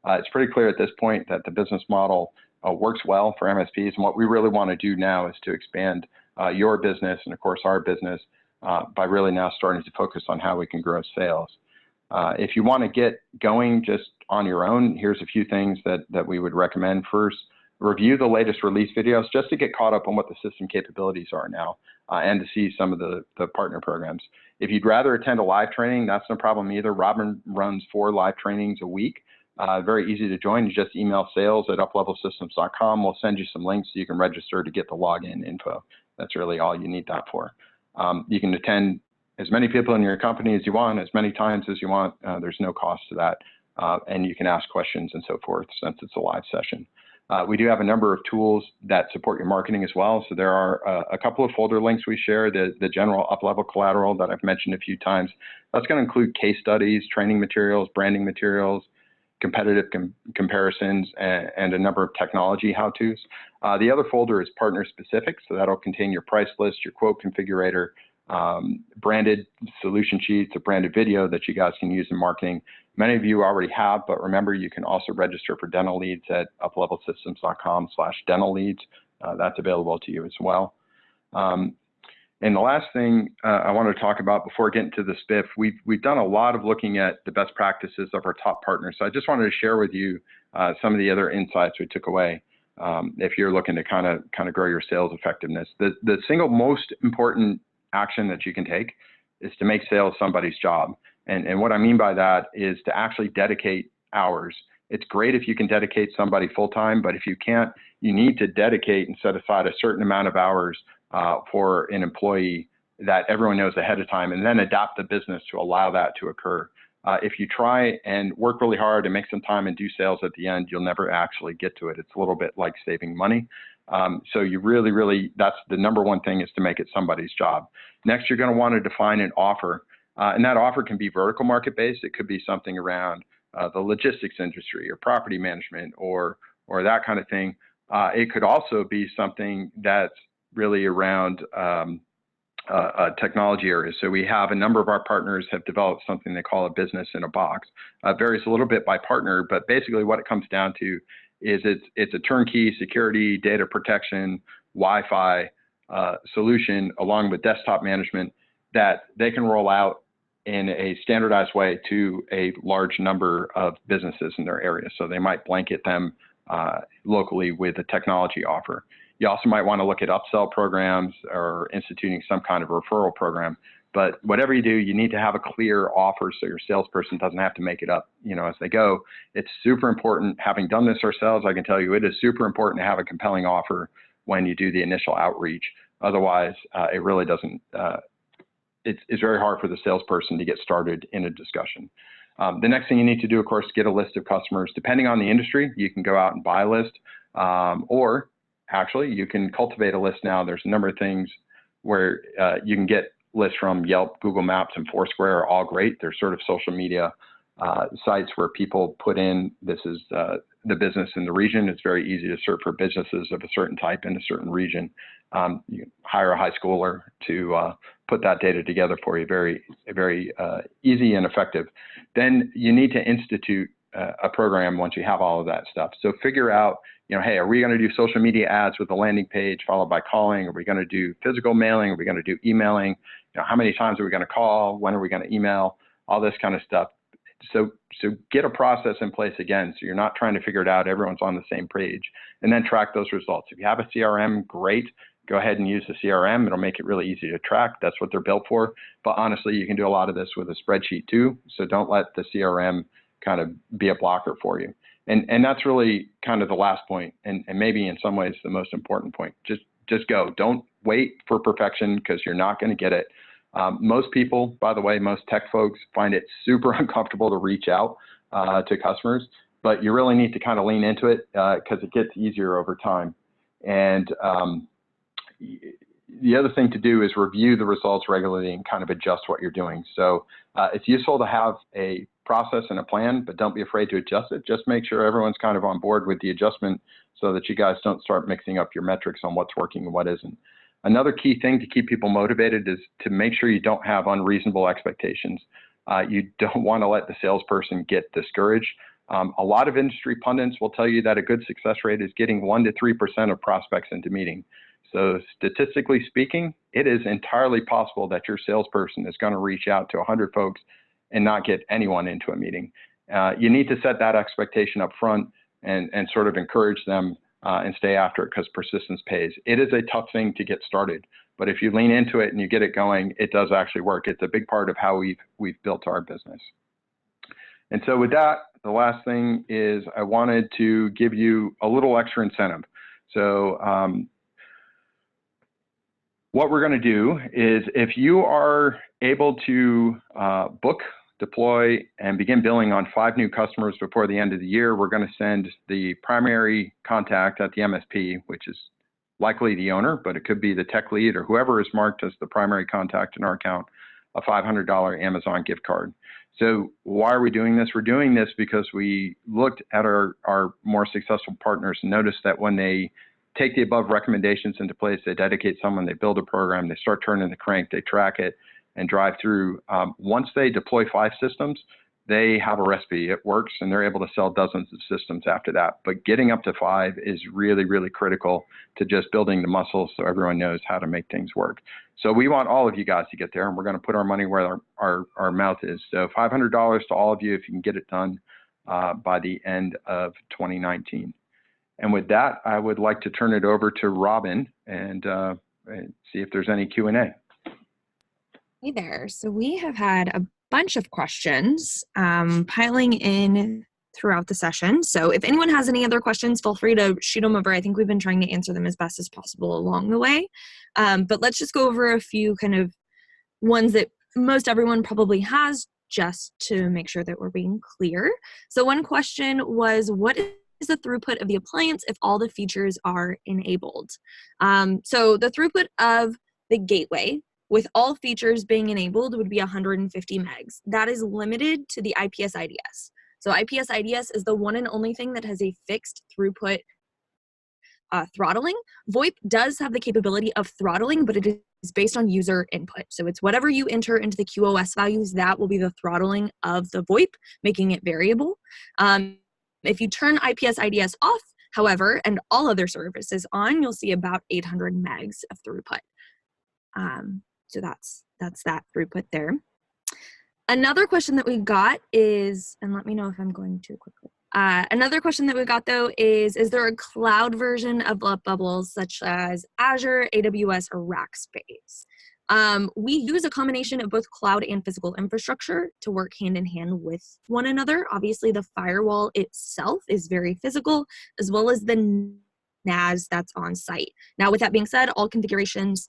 It's pretty clear at this point that the business model works well for MSPs, and what we really want to do now is to expand your business and, of course, our business by really now starting to focus on how we can grow sales. If you want to get going just on your own, here's a few things that we would recommend. First, review the latest release videos just to get caught up on what the system capabilities are now and to see some of the partner programs. If you'd rather attend a live training, that's no problem either. Robin runs 4 live trainings a week. Very easy to join. You just email sales@uplevelsystems.com. We'll send you some links so you can register to get the login info. That's really all you need that for. You can attend as many people in your company as you want, as many times as you want. There's no cost to that. And you can ask questions and so forth since it's a live session. We do have a number of tools that support your marketing as well. So there are a couple of folder links we share, the general Uplevel collateral that I've mentioned a few times. That's going to include case studies, training materials, branding materials, competitive comparisons, and a number of technology how-tos. The other folder is partner specific. So that'll contain your price list, your quote configurator, branded solution sheets, a branded video that you guys can use in marketing. Many of you already have, but remember, you can also register for dental leads at uplevelsystems.com/dental leads. That's available to you as well. And the last thing I want to talk about before getting to the spiff, we've done a lot of looking at the best practices of our top partners. So I just wanted to share with you some of the other insights we took away if you're looking to kind of grow your sales effectiveness. The single most important action that you can take is to make sales somebody's job. And what I mean by that is to actually dedicate hours. It's great if you can dedicate somebody full-time, but if you can't, you need to dedicate and set aside a certain amount of hours for an employee that everyone knows ahead of time, and then adapt the business to allow that to occur. If you try and work really hard and make some time and do sales at the end, you'll never actually get to it. It's a little bit like saving money. So you really, that's the number one thing, is to make it somebody's job. Next, you're going to want to define an offer. And that offer can be vertical market based. It could be something around the logistics industry or property management or that kind of thing. It could also be something that's really around technology areas. So we have a number of our partners have developed something they call a business in a box. Varies a little bit by partner, but basically what it comes down to is it's a turnkey security, data protection, Wi-Fi solution along with desktop management that they can roll out in a standardized way to a large number of businesses in their area. So they might blanket them locally with a technology offer. You also might want to look at upsell programs or instituting some kind of referral program. But whatever you do, you need to have a clear offer so your salesperson doesn't have to make it up, as they go. It's super important. Having done this ourselves, I can tell you it is super important to have a compelling offer when you do the initial outreach. Otherwise, it really doesn't, it's very hard for the salesperson to get started in a discussion. The next thing you need to do, of course, get a list of customers. Depending on the industry, you can go out and buy a list, or actually, you can cultivate a list now. There's a number of things where you can get lists from Yelp, Google Maps, and Foursquare are all great. They're sort of social media sites where people put in, this is the business in the region. It's very easy to search for businesses of a certain type in a certain region. You can hire a high schooler to put that data together for you. Very, very easy and effective. Then you need to institute a program once you have all of that stuff. So figure out, hey, are we going to do social media ads with a landing page followed by calling? Are we going to do physical mailing? Are we going to do emailing? How many times are we going to call? When are we going to email? All this kind of stuff. So get a process in place again, so you're not trying to figure it out. Everyone's on the same page, and then track those results. If you have a CRM, great. Go ahead and use the CRM. It'll make it really easy to track. That's what they're built for. But honestly, you can do a lot of this with a spreadsheet too. So don't let the CRM kind of be a blocker for you. And that's really kind of the last point, and maybe in some ways the most important point. Just go. Don't wait for perfection, because you're not going to get it. Most people, by the way, most tech folks find it super uncomfortable to reach out to customers, but you really need to kind of lean into it because it gets easier over time. And the other thing to do is review the results regularly and kind of adjust what you're doing. So it's useful to have a process and a plan, but don't be afraid to adjust it. Just make sure everyone's kind of on board with the adjustment so that you guys don't start mixing up your metrics on what's working and what isn't. Another key thing to keep people motivated is to make sure you don't have unreasonable expectations. You don't want to let the salesperson get discouraged. A lot of industry pundits will tell you that a good success rate is getting 1 to 3% of prospects into meeting. So statistically speaking, it is entirely possible that your salesperson is going to reach out to 100 folks and not get anyone into a meeting. You need to set that expectation up front and sort of encourage them and stay after it, because persistence pays. It is a tough thing to get started, but if you lean into it and you get it going, it does actually work. It's a big part of how we've built our business. And so with that, the last thing is I wanted to give you a little extra incentive. So what we're going to do is, if you are able to book, deploy, and begin billing on 5 new customers before the end of the year, we're going to send the primary contact at the MSP, which is likely the owner, but it could be the tech lead or whoever is marked as the primary contact in our account, a $500 Amazon gift card. So why are we doing this? We're doing this because we looked at our more successful partners and noticed that when they take the above recommendations into place, they dedicate someone, they build a program, they start turning the crank, they track it and drive through. Once they deploy 5 systems, they have a recipe, it works, and they're able to sell dozens of systems after that. But getting up to 5 is really, really critical to just building the muscles so everyone knows how to make things work. So we want all of you guys to get there, and we're going to put our money where our mouth is. So $500 to all of you if you can get it done by the end of 2019. And with that, I would like to turn it over to Robin and see if there's any Q&A. Hey there. So we have had a bunch of questions piling in throughout the session. So if anyone has any other questions, feel free to shoot them over. I think we've been trying to answer them as best as possible along the way. But let's just go over a few kind of ones that most everyone probably has, just to make sure that we're being clear. So one question was, what is the throughput of the appliance if all the features are enabled? So the throughput of the gateway with all features being enabled would be 150 megs. That is limited to the IPS IDS. So IPS IDS is the one and only thing that has a fixed throughput throttling. VoIP does have the capability of throttling, but it is based on user input. So it's whatever you enter into the QoS values, that will be the throttling of the VoIP, making it variable. If you turn IPS IDS off, however, and all other services on, you'll see about 800 megs of throughput. So that's that throughput there. Another question that we got is, and let me know if I'm going too quickly. Another question that we got though is there a cloud version of Uplevel such as Azure, AWS, or Rackspace? We use a combination of both cloud and physical infrastructure to work hand in hand with one another. Obviously, the firewall itself is very physical, as well as the NAS that's on site. Now, with that being said, all configurations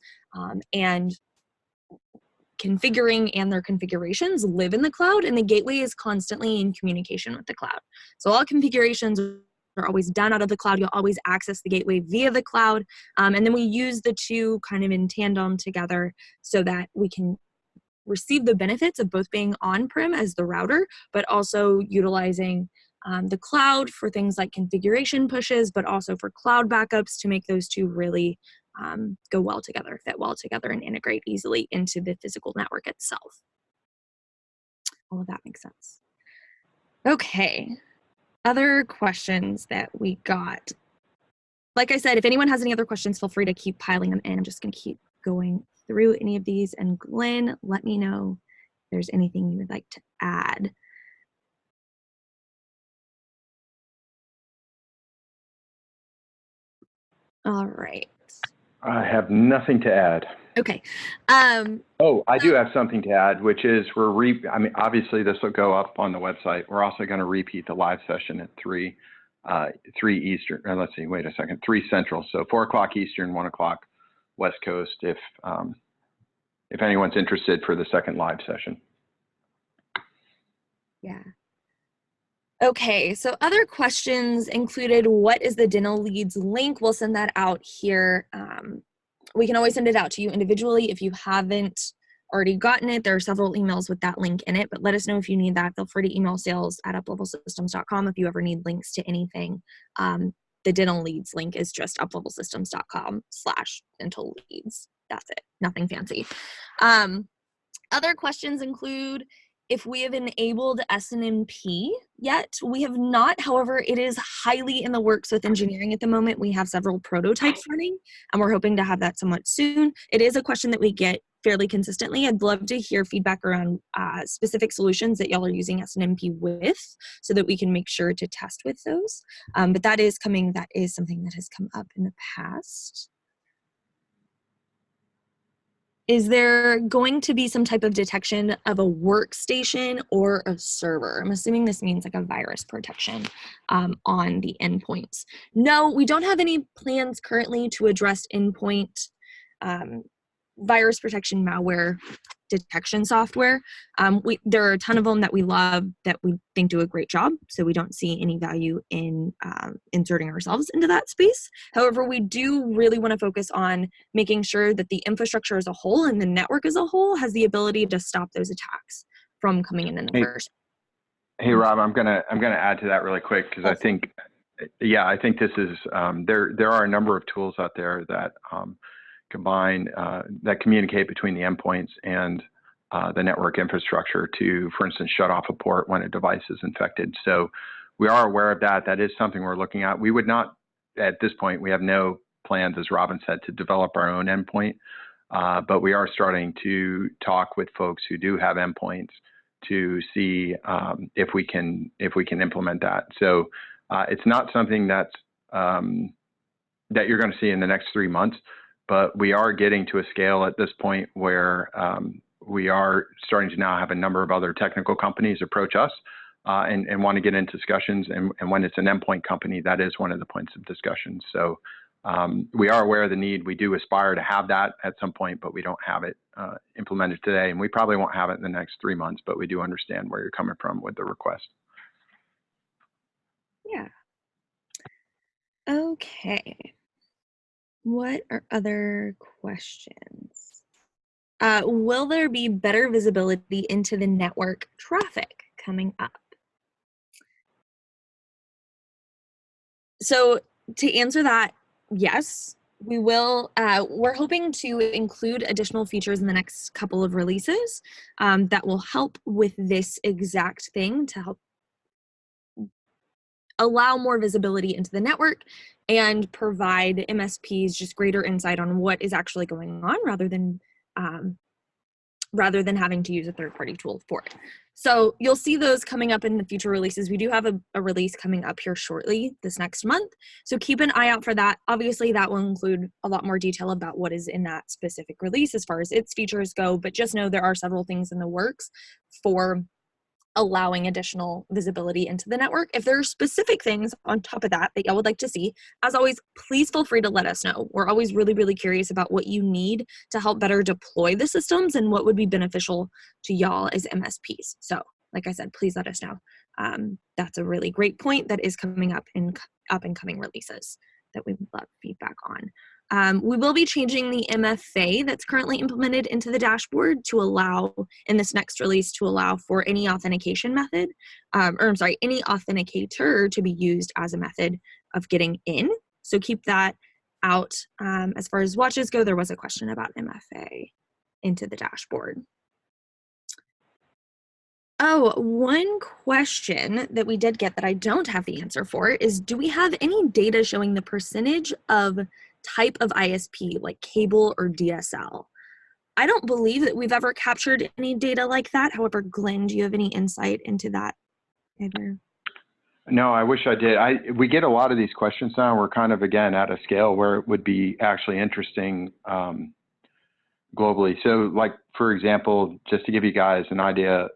and configuring and their configurations live in the cloud, and the gateway is constantly in communication with the cloud. So all configurations are always done out of the cloud. You'll always access the gateway via the cloud. And then we use the two kind of in tandem together so that we can receive the benefits of both being on-prem as the router, but also utilizing the cloud for things like configuration pushes, but also for cloud backups to make those two really go well together, fit well together, and integrate easily into the physical network itself. All of that makes sense. Okay, other questions that we got. Like I said, if anyone has any other questions, feel free to keep piling them in. I'm just going to keep going through any of these. And Glenn, let me know if there's anything you would like to add. All right. I have nothing to add. Okay. Oh, I do have something to add, which is I mean, obviously this will go up on the website. We're also going to repeat the live session at 3 Eastern. Let's see, wait a second, 3 Central. So 4 o'clock Eastern, 1 o'clock West Coast. If anyone's interested for the second live session. Yeah. Okay, so other questions included, what is the dental leads link? We'll send that out here. We can always send it out to you individually if you haven't already gotten it. There are several emails with that link in it, but let us know if you need that. Feel free to email sales@uplevelsystems.com if you ever need links to anything. The dental leads link is just uplevelsystems.com/dental leads. That's it, nothing fancy. Other questions include if we have enabled SNMP yet. We have not, however, it is highly in the works with engineering at the moment. We have several prototypes running, and we're hoping to have that somewhat soon. It is a question that we get fairly consistently. I'd love to hear feedback around specific solutions that y'all are using SNMP with so that we can make sure to test with those. But that is coming, that is something that has come up in the past. Is there going to be some type of detection of a workstation or a server? I'm assuming this means like a virus protection on the endpoints. No, we don't have any plans currently to address endpoint virus protection malware detection software. There are a ton of them that we love that we think do a great job, so we don't see any value in inserting ourselves into that space. However, we do really want to focus on making sure that the infrastructure as a whole and the network as a whole has the ability to stop those attacks from coming in the first. Hey Rob, I'm gonna add to that really quick because I think this is there are a number of tools out there that combine that communicate between the endpoints and the network infrastructure to, for instance, shut off a port when a device is infected. So we are aware of that. That is something we're looking at. We would not, at this point, we have no plans, as Robin said, to develop our own endpoint, but we are starting to talk with folks who do have endpoints to see if we can implement that. So it's not something that's that you're going to see in the next 3 months. But we are getting to a scale at this point where we are starting to now have a number of other technical companies approach us and want to get into discussions. And when it's an endpoint company, that is one of the points of discussion. So we are aware of the need. We do aspire to have that at some point, but we don't have it implemented today. And we probably won't have it in the next 3 months, but we do understand where you're coming from with the request. Yeah. Okay. What are other questions? Will there be better visibility into the network traffic coming up? So to answer that, Yes, we will. We're hoping to include additional features in the next couple of releases that will help with this exact thing, to help allow more visibility into the network and provide MSPs just greater insight on what is actually going on, rather than having to use a third-party tool for it. So you'll see those coming up in the future releases. We do have a release coming up here shortly this next month, so keep an eye out for that. Obviously, that will include a lot more detail about what is in that specific release as far as its features go, but just know there are several things in the works for allowing additional visibility into the network. If there are specific things on top of that that y'all would like to see, as always, please feel free to let us know. We're always really, really curious about what you need to help better deploy the systems and what would be beneficial to y'all as MSPs. So, like I said, please let us know. That's a really great point that is coming up in up and coming releases that we would love feedback on. We will be changing the MFA that's currently implemented into the dashboard to allow, in this next release, to allow for any authentication method, any authenticator to be used as a method of getting in. So keep that out. As far as watches go, there was a question about MFA into the dashboard. Oh, one question that we did get that I don't have the answer for is, do we have any data showing the percentage of type of ISP, like cable or DSL? I don't believe that we've ever captured any data like that. However, Glenn, do you have any insight into that either? No, I wish I did. We get a lot of these questions now. We're kind of, again, at a scale where it would be actually interesting globally. So, like, for example, just to give you guys an idea,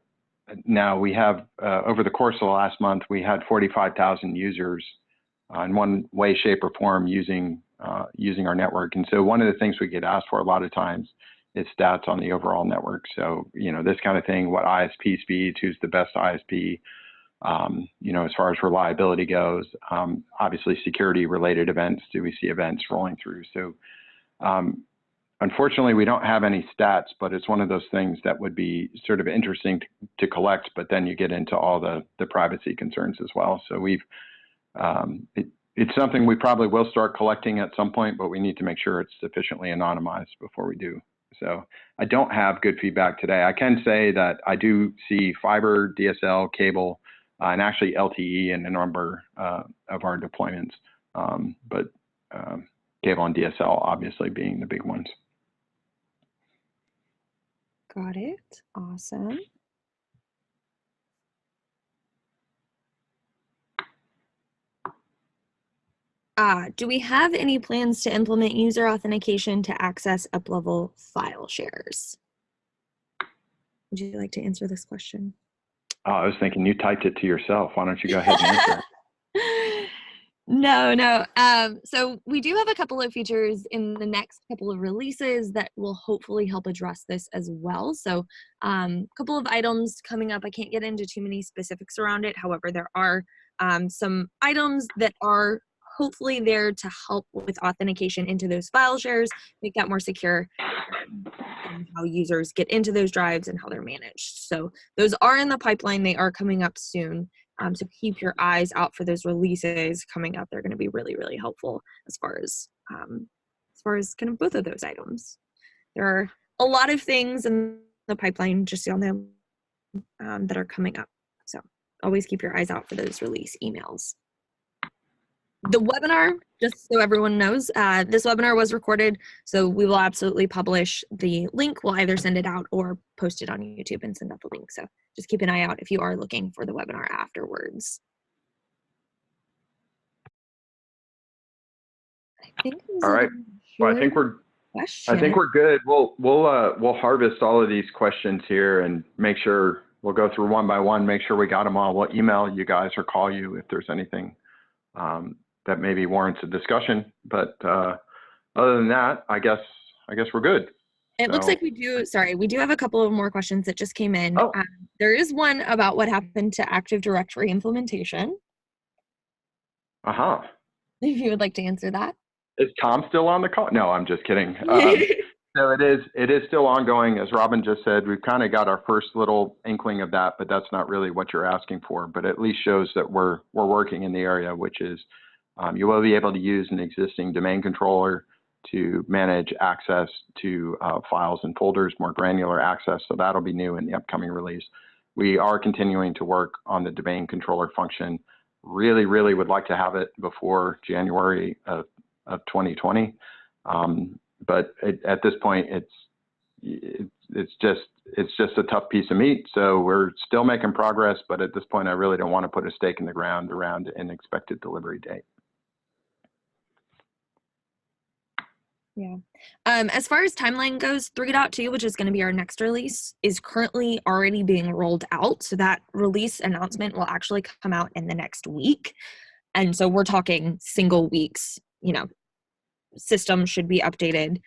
now we have, over the course of the last month, we had 45,000 users in one way, shape, or form using our network. And so one of the things we get asked for a lot of times is stats on the overall network. So, this kind of thing, what ISP speeds, who's the best ISP, as far as reliability goes, obviously security related events, do we see events rolling through? So, unfortunately, we don't have any stats, but it's one of those things that would be sort of interesting to collect, but then you get into all the privacy concerns as well. So it's something we probably will start collecting at some point, but we need to make sure it's sufficiently anonymized before we do. So I don't have good feedback today. I can say that I do see fiber, DSL, cable, and actually LTE in a number of our deployments, but cable and DSL obviously being the big ones. Got it. Awesome. Do we have any plans to implement user authentication to access Uplevel file shares? Would you like to answer this question? Oh, I was thinking you typed it to yourself. Why don't you go ahead and answer it? No. So we do have a couple of features in the next couple of releases that will hopefully help address this as well. So a couple of items coming up. I can't get into too many specifics around it. However, there are some items that are hopefully there to help with authentication into those file shares, make that more secure, and how users get into those drives and how they're managed. So those are in the pipeline. They are coming up soon. So keep your eyes out for those releases coming up. They're going to be really, really helpful as far as kind of both of those items. There are a lot of things in the pipeline, just so you know, that are coming up. So always keep your eyes out for those release emails. The webinar, just so everyone knows, this webinar was recorded, so we will absolutely publish the link. We'll either send it out or post it on YouTube and send out the link. So just keep an eye out if you are looking for the webinar afterwards. I think all right. Well, I think we're good. We'll harvest all of these questions here and make sure we'll go through one by one, make sure we got them all. We'll email you guys or call you if there's anything that maybe warrants a discussion. But other than that, I guess we're good. It looks like we do have a couple of more questions that just came in. Oh. There is one about what happened to Active Directory implementation. If you would like to answer that. Is Tom still on the call? No, I'm just kidding. So it is still ongoing. As Robin just said, we've kind of got our first little inkling of that, but that's not really what you're asking for, but at least shows that we're working in the area, which is You will be able to use an existing domain controller to manage access to files and folders, more granular access. So that'll be new in the upcoming release. We are continuing to work on the domain controller function. Really would like to have it before January of 2020. But at this point, it's just a tough piece of meat. So we're still making progress, but at this point, I really don't want to put a stake in the ground around an expected delivery date. Yeah. As far as timeline goes, 3.2, which is going to be our next release, is currently already being rolled out. So that release announcement will actually come out in the next week. And so we're talking single weeks, you know, system should be updated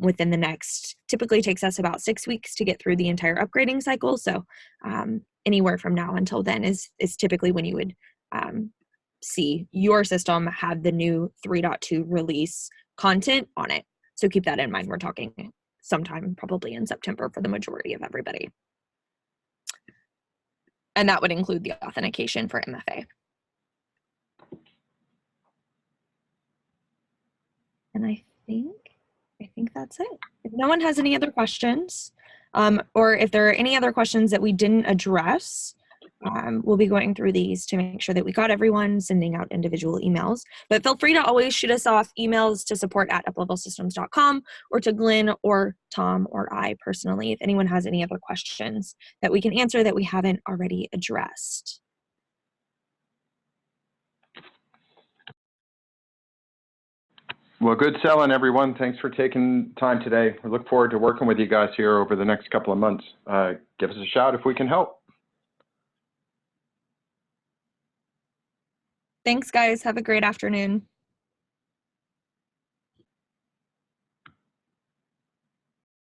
within the next, typically takes us about 6 weeks to get through the entire upgrading cycle. So anywhere from now until then is typically when you would see your system have the new 3.2 release content on it. So keep that in mind. We're talking sometime probably in September for the majority of everybody. And that would include the authentication for MFA. And I think that's it. If no one has any other questions, or if there are any other questions that we didn't address, we'll be going through these to make sure that we got everyone, sending out individual emails. But feel free to always shoot us off emails to support@uplevelsystems.com or to Glenn or Tom or I personally if anyone has any other questions that we can answer that we haven't already addressed. Well, good selling, everyone. Thanks for taking time today. We look forward to working with you guys here over the next couple of months. Give us a shout if we can help. Thanks, guys. Have a great afternoon.